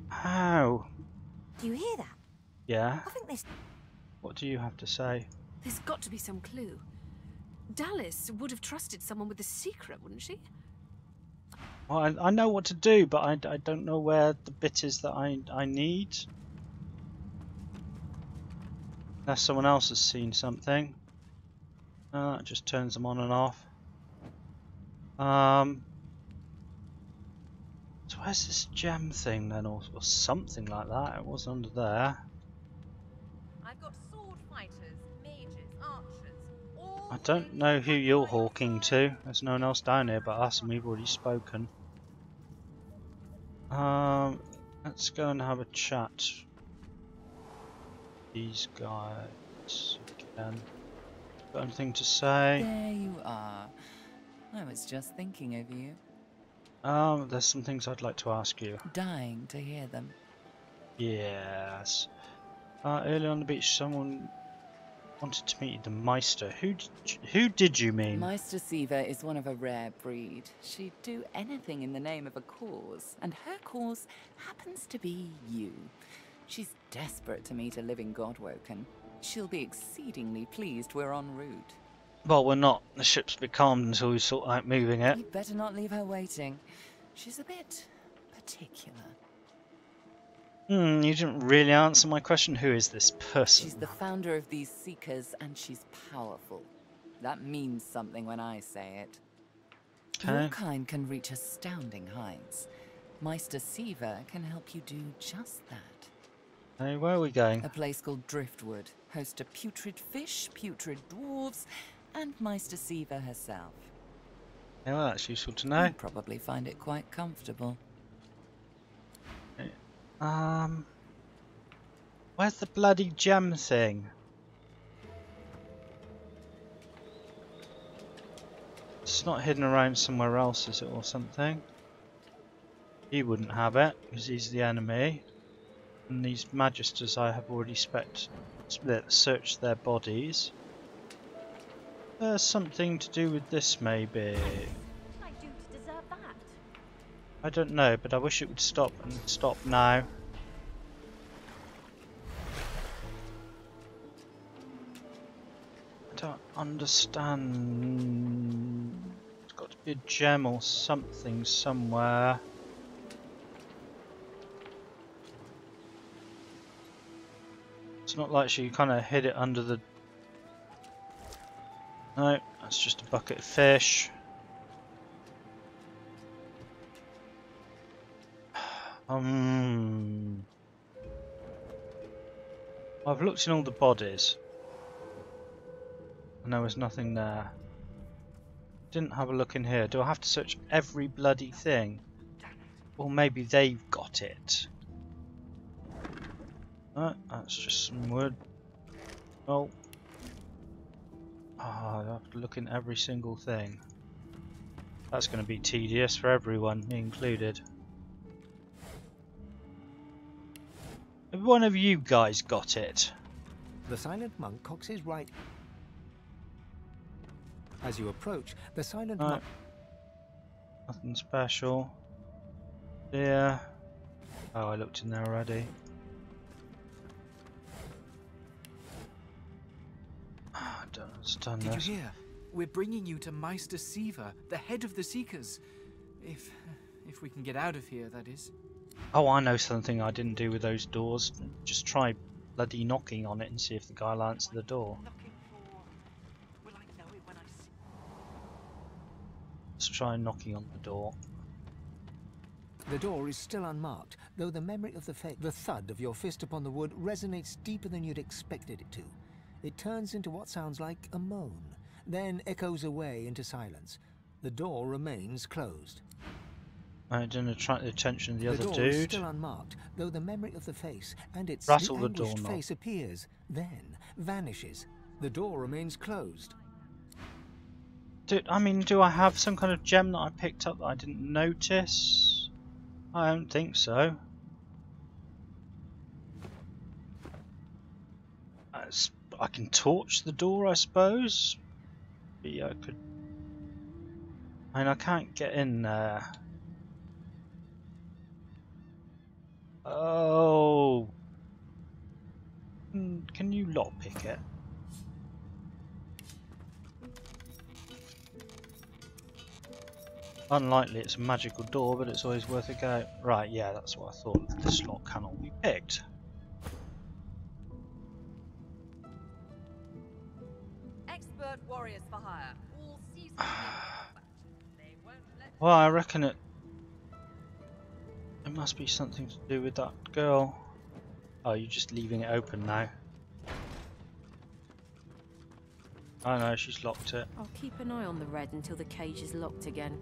How? Do you hear that? Yeah. I think there's... What do you have to say? There's got to be some clue. Dallas would have trusted someone with a secret, wouldn't she? Well, I know what to do, but I don't know where the bit is that I need. Unless someone else has seen something. It just turns them on and off. So where's this gem thing then, or something like that? It was under there. I've got sword fighters, mages, archers, all I don't know who you're hawking to. There's no one else down here but us, and we've already spoken. Let's go and have a chat. These guys again. Got anything to say? There you are. I was just thinking of you. There's some things I'd like to ask you. Dying to hear them. Yes. Earlier on the beach, someone wanted to meet the Meister. Who did you mean? Meister Siva is one of a rare breed. She'd do anything in the name of a cause, and her cause happens to be you. She's desperate to meet a living Godwoken. She'll be exceedingly pleased we're en route. Well, we're not. The ship's becalmed until we sort out moving it. You'd better not leave her waiting. She's a bit particular. You didn't really answer my question. Who is this person? She's the founder of these Seekers, and she's powerful. That means something when I say it. Okay. Your kind can reach astounding heights. Meister Siva can help you do just that. Hey, where are we going? A place called Driftwood, host to putrid fish, putrid dwarves, and Meister Siva herself. Yeah, well, that's useful to know. You'd probably find it quite comfortable. Where's the bloody gem thing? It's not hidden around somewhere else, is it, or something? He wouldn't have it, because he's the enemy. And these magisters I have already searched their bodies. There's something to do with this, maybe. What did I do to deserve that? I don't know, but I wish it would stop and stop now. I don't understand. There's got to be a gem or something somewhere. It's not like she kind of hid it under the... No, that's just a bucket of fish. I've looked in all the bodies and there was nothing there. Didn't have a look in here. Do I have to search every bloody thing? Or maybe they've got it. That's just some wood. Oh. I have to look in every single thing. That's going to be tedious for everyone, me included. Have one of you guys got it? The silent monk cocks his right. As you approach, the silent monk... Nothing special. Yeah. Oh, I looked in there already. I don't understand this. Did you hear? We're bringing you to Meister Siva, the head of the Seekers. If we can get out of here, that is. Oh, I know something I didn't do with those doors. Just try bloody knocking on it and see if the guy will answer the door. Let's try knocking on the door. The door is still unmarked, though the memory of the thud of your fist upon the wood resonates deeper than you'd expected it to. It turns into what sounds like a moan, then echoes away into silence. The door remains closed. I didn't attract the attention of the other door dude. is still unmarked, though the memory of the face and its Rattle the anguished doorknob. face appears, then vanishes. The door remains closed. Do I have some kind of gem that I picked up that I didn't notice? I don't think so. I can torch the door, I suppose. But yeah, I could. I can't get in there. Oh. Can you lockpick it? Unlikely it's a magical door, but it's always worth a go. Right, yeah, that's what I thought. This lock cannot be picked. Expert warriors for hire. All seasoned in combat. They won't let Well, I reckon it must be something to do with that girl. Oh, you're just leaving it open now. I know, she's locked it. I'll keep an eye on the red until the cage is locked again.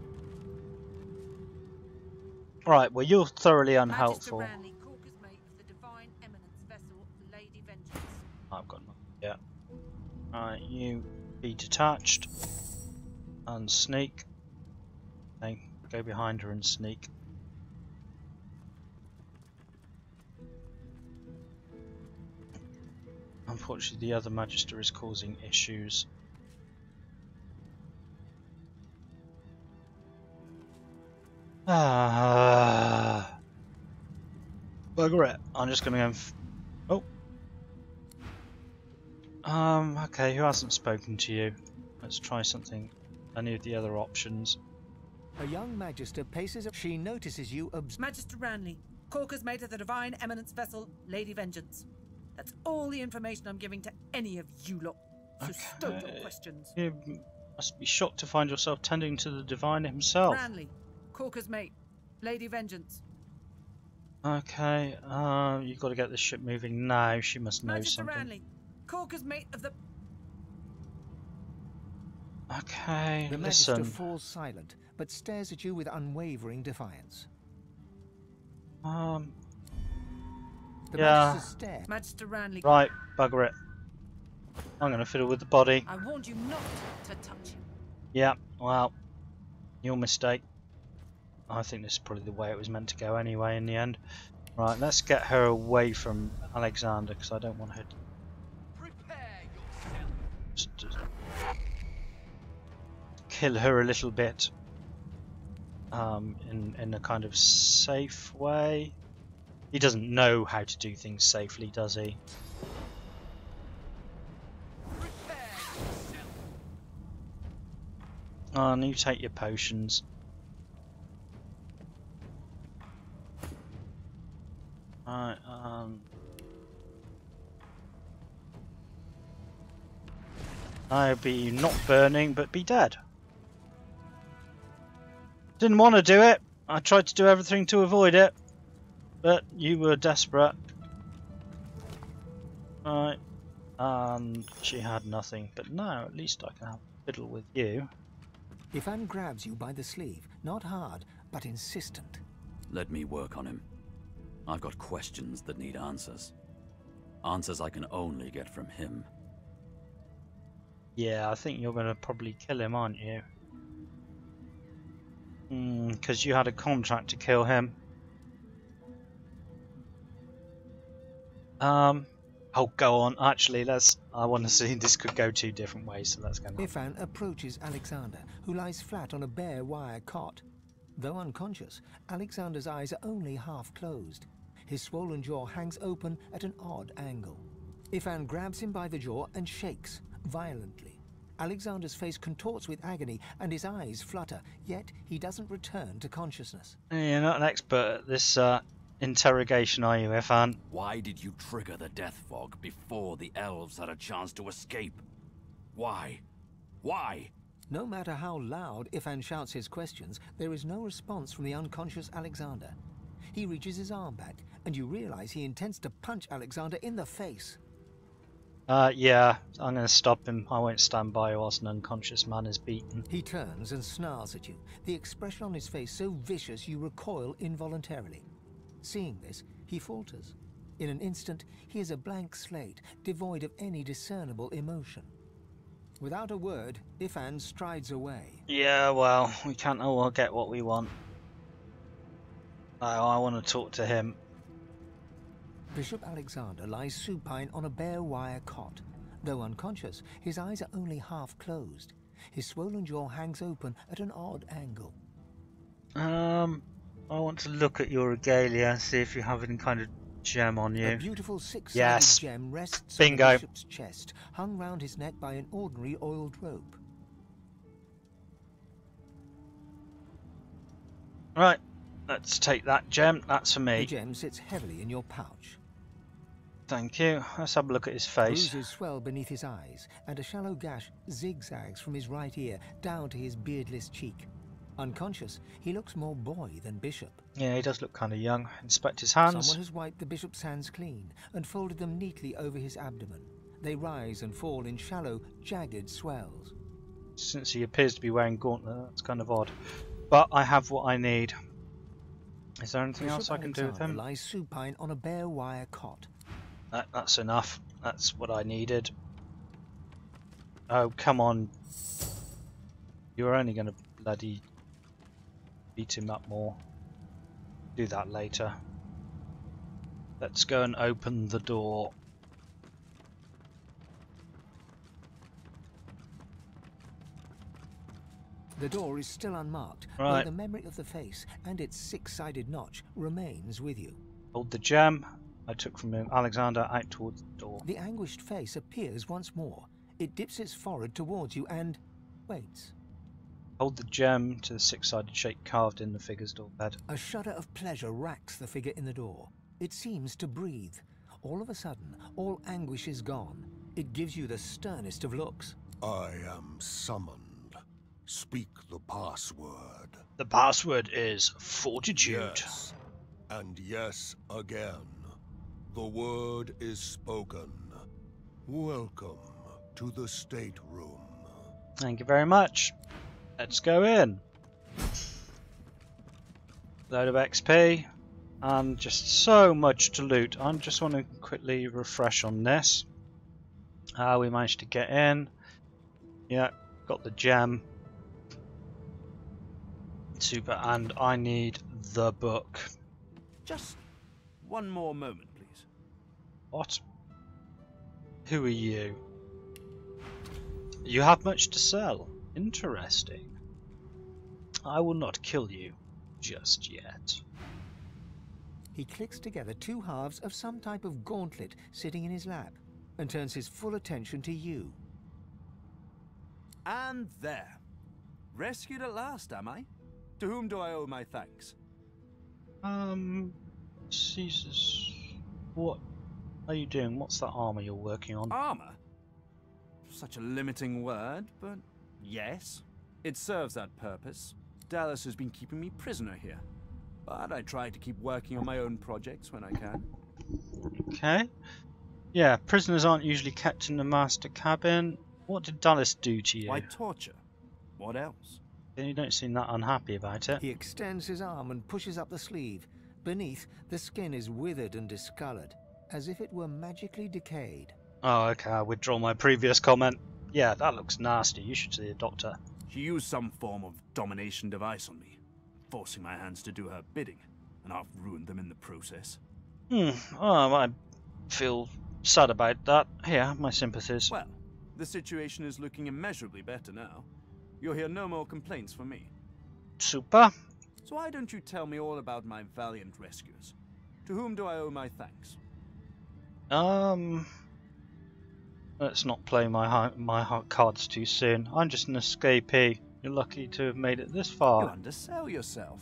Right, well, you're thoroughly unhelpful. Magister Ranley, Corker's mate of the Divine Eminence vessel, Lady Vengeance. I've got nothing yet. Alright, you be detached and sneak. Okay, go behind her and sneak. Unfortunately, the other Magister is causing issues. Bugger it. I'm just gonna go okay, who hasn't spoken to you? Let's try something. Any of the other options. A young Magister paces up. She notices you. Magister Ranley, Corker's mate of the Divine Eminence vessel, Lady Vengeance. That's all the information I'm giving to any of you lot. So stow your questions. You must be shocked to find yourself tending to the Divine himself. Ranley, Corker's mate, Lady Vengeance. Okay, you've got to get this ship moving now. She must know Magister something. Ranley, Corker's mate of the... Okay, the listen. Magister falls silent, but stares at you with unwavering defiance. The Yeah. Magister stare. Magister Ranley. Right, bugger it. I'm going to fiddle with the body. I warned you not to touch him. Yeah, well, your mistake. I think this is probably the way it was meant to go anyway in the end. Right, let's get her away from Alexander because I don't want her to... Just kill her a little bit in a kind of safe way. He doesn't know how to do things safely, does he? Oh, and you take your potions. Right, I'll be not burning, but be dead. Didn't want to do it. I tried to do everything to avoid it, but you were desperate. Right, and she had nothing. But now, at least I can have a fiddle with you. Ifan grabs you by the sleeve, not hard, but insistent. Let me work on him. I've got questions that need answers. Answers I can only get from him. Yeah, I think you're going to probably kill him, aren't you? Because you had a contract to kill him. Oh, go on. Actually, I want to see. This could go two different ways, so let's go. Ifan approaches Alexander, who lies flat on a bare wire cot. Though unconscious, Alexander's eyes are only half closed. His swollen jaw hangs open at an odd angle. Ifan grabs him by the jaw and shakes violently. Alexander's face contorts with agony and his eyes flutter, yet he doesn't return to consciousness. You're not an expert at this interrogation, are you, Ifan? Why did you trigger the death fog before the elves had a chance to escape? Why? Why? No matter how loud Ifan shouts his questions, there is no response from the unconscious Alexander. He reaches his arm back, and you realize he intends to punch Alexander in the face. Yeah, I'm going to stop him. I won't stand by whilst an unconscious man is beaten. He turns and snarls at you, the expression on his face so vicious you recoil involuntarily. Seeing this, he falters. In an instant, he is a blank slate, devoid of any discernible emotion. Without a word, Ifan strides away. Yeah, well, we can't all get what we want. I want to talk to him. Bishop Alexander lies supine on a bare wire cot. Though unconscious, his eyes are only half closed. His swollen jaw hangs open at an odd angle. I want to look at your regalia and see if you have any kind of gem on you. A beautiful six-sided gem rests on the bishop's chest, hung round his neck by an ordinary oiled rope. Right, let's take that gem. That's for me. The gem sits heavily in your pouch. Thank you. Let's have a look at his face. Bruises swell beneath his eyes, and a shallow gash zigzags from his right ear down to his beardless cheek. Unconscious, he looks more boy than bishop. Yeah, he does look kind of young. Inspect his hands. Someone has wiped the bishop's hands clean and folded them neatly over his abdomen. They rise and fall in shallow, jagged swells. Since he appears to be wearing gauntlet, that's kind of odd. But I have what I need. Is there anything else I can do with him? Lies supine on a bare wire cot. That's enough. That's what I needed. Oh, come on. You're only going to bloody beat him up more. Do that later. Let's go and open the door. The door is still unmarked, Right. though the memory of the face and its six-sided notch remains with you. Hold the gem I took from him, Alexander, out towards the door. The anguished face appears once more. It dips its forehead towards you and waits. Hold the gem to the six-sided shape carved in the figure's door bed. A shudder of pleasure racks the figure in the door. It seems to breathe. All of a sudden, all anguish is gone. It gives you the sternest of looks. I am summoned. Speak the password. The password is fortitude. Yes, and yes again. The word is spoken. Welcome to the stateroom. Thank you very much. Let's go in. Load of XP and just so much to loot. I just want to quickly refresh on this. We managed to get in. Yeah, got the gem. Super, and I need the book. Just one more moment, please. What? Who are you? You have much to sell. Interesting. I will not kill you just yet. He clicks together two halves of some type of gauntlet sitting in his lap and turns his full attention to you. And there. Rescued at last, am I? To whom do I owe my thanks? Jesus. What are you doing? What's that armor you're working on? Armor? Such a limiting word, but yes. It serves that purpose. Dallas has been keeping me prisoner here. But I try to keep working on my own projects when I can. Okay. Yeah, prisoners aren't usually kept in the master cabin. What did Dallas do to you? Why torture? What else? You don't seem that unhappy about it. He extends his arm and pushes up the sleeve. Beneath, the skin is withered and discolored, as if it were magically decayed. Oh, okay, I withdraw my previous comment. Yeah, that looks nasty. You should see a doctor. She used some form of domination device on me, forcing my hands to do her bidding, and I've ruined them in the process. Oh, I feel sad about that. Here, my sympathies. Well, the situation is looking immeasurably better now. You'll hear no more complaints from me. Super. So why don't you tell me all about my valiant rescuers? To whom do I owe my thanks? Let's not play my cards too soon. I'm just an escapee. You're lucky to have made it this far. You undersell yourself.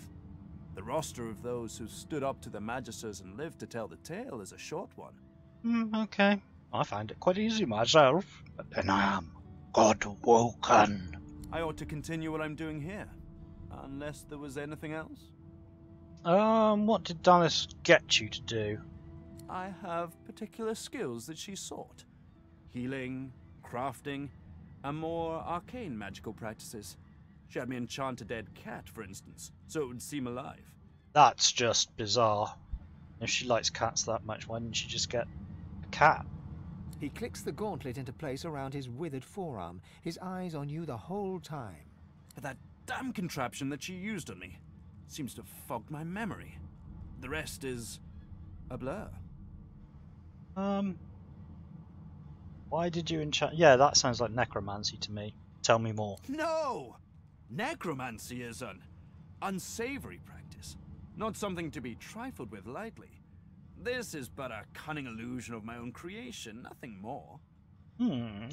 The roster of those who stood up to the Magisters and lived to tell the tale is a short one. Okay. I find it quite easy myself. But then I am God woken. I ought to continue what I'm doing here. Unless there was anything else? What did Dallas get you to do? I have particular skills that she sought. Healing, crafting, and more arcane magical practices. She had me enchant a dead cat, for instance, so it would seem alive. That's just bizarre. If she likes cats that much, why didn't she just get a cat? He clicks the gauntlet into place around his withered forearm, his eyes on you the whole time. But that damn contraption that she used on me seems to have fogged my memory. The rest is a blur. Why did you enchant? Yeah, that sounds like necromancy to me. Tell me more. No! Necromancy is an unsavory practice, not something to be trifled with lightly. This is but a cunning illusion of my own creation, nothing more.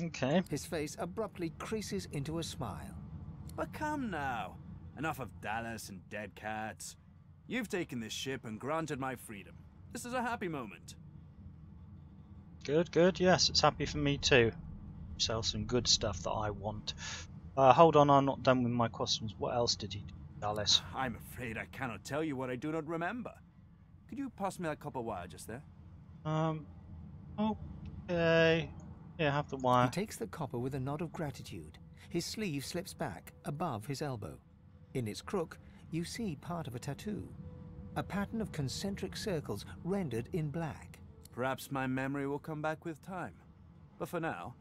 Okay. His face abruptly creases into a smile. But come now. Enough of Dallas and dead cats. You've taken this ship and granted my freedom. This is a happy moment. Good, good. Yes, it's happy for me too. Sell some good stuff that I want. Hold on, I'm not done with my questions. What else did he do, Dallas? I'm afraid I cannot tell you what I do not remember. Could you pass me that copper wire just there? Okay. Yeah, have the wire. He takes the copper with a nod of gratitude. His sleeve slips back above his elbow. In its crook, you see part of a tattoo. A pattern of concentric circles rendered in black. Perhaps my memory will come back with time. But for now,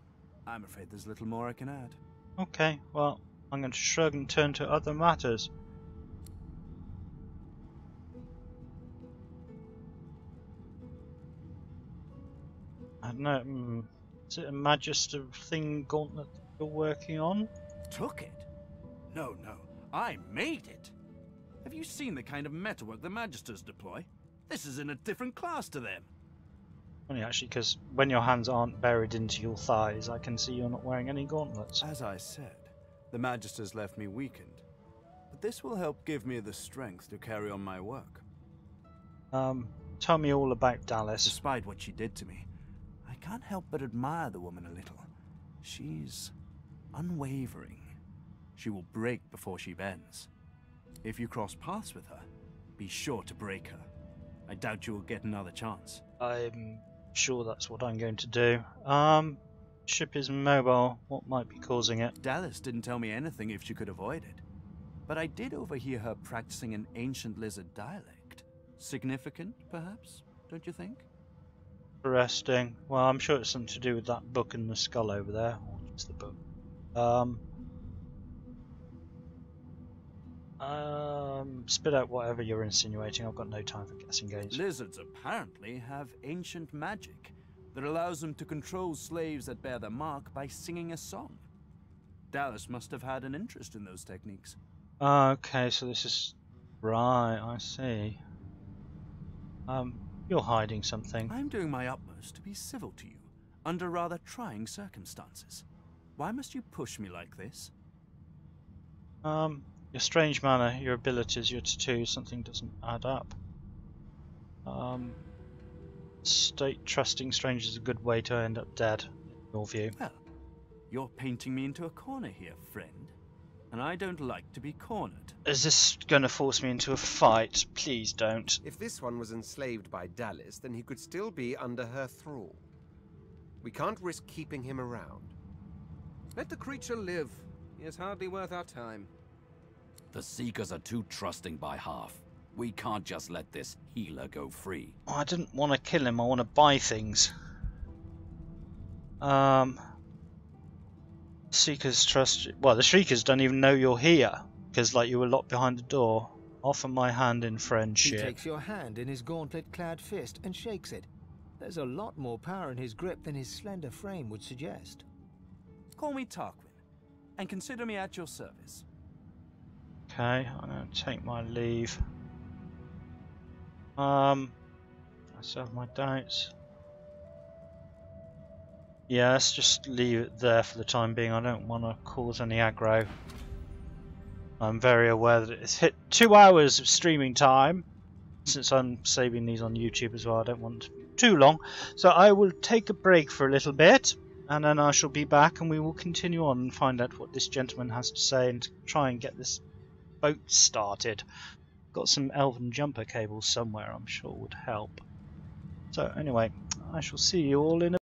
I'm afraid there's little more I can add. Okay, well, I'm going to shrug and turn to other matters. I don't know, is it a Magister thing gauntlet that you're working on? Took it? No, I made it. Have you seen the kind of metalwork the Magisters deploy? This is in a different class to them. Funny actually, because when your hands aren't buried into your thighs, I can see you're not wearing any gauntlets. As I said, the Magisters left me weakened. But this will help give me the strength to carry on my work. Tell me all about Dallas. Despite what she did to me, I can't help but admire the woman a little. She's unwavering. She will break before she bends. If you cross paths with her, be sure to break her. I doubt you will get another chance. I'm sure that's what I'm going to do. Ship is mobile. What might be causing it? Dallas didn't tell me anything if she could avoid it. But I did overhear her practicing an ancient lizard dialect. Significant, perhaps? Don't you think? Interesting. Well, I'm sure it's something to do with that book in the skull over there. Or just the book. Spit out whatever you're insinuating. I've got no time for guessing games. Lizards apparently have ancient magic that allows them to control slaves that bear their mark by singing a song. Dallas must have had an interest in those techniques. Okay, so this is... Right, I see. You're hiding something. I'm doing my utmost to be civil to you, under rather trying circumstances. Why must you push me like this? Your strange manner, your abilities, your tattoo, something doesn't add up. State trusting strangers is a good way to end up dead, in your view. Well, you're painting me into a corner here, friend. And I don't like to be cornered. Is this going to force me into a fight? Please don't. If this one was enslaved by Dallas, then he could still be under her thrall. We can't risk keeping him around. Let the creature live. He is hardly worth our time. The Seekers are too trusting by half. We can't just let this healer go free. Oh, I didn't want to kill him, I want to buy things. Seekers trust you. Well, the Shriekers don't even know you're here, because like you were locked behind the door. Offer my hand in friendship. He takes your hand in his gauntlet-clad fist and shakes it. There's a lot more power in his grip than his slender frame would suggest. Call me Tarquin, and consider me at your service. Okay, I'm going to take my leave. I still have my doubts. Yeah, let's just leave it there for the time being. I don't want to cause any aggro. I'm very aware that it's hit 2 hours of streaming time. Since I'm saving these on YouTube as well, I don't want too long. So I will take a break for a little bit, and then I shall be back and we will continue on and find out what this gentleman has to say and try and get this boat started. Got some elven jumper cables somewhere, I'm sure would help. So anyway, I shall see you all in a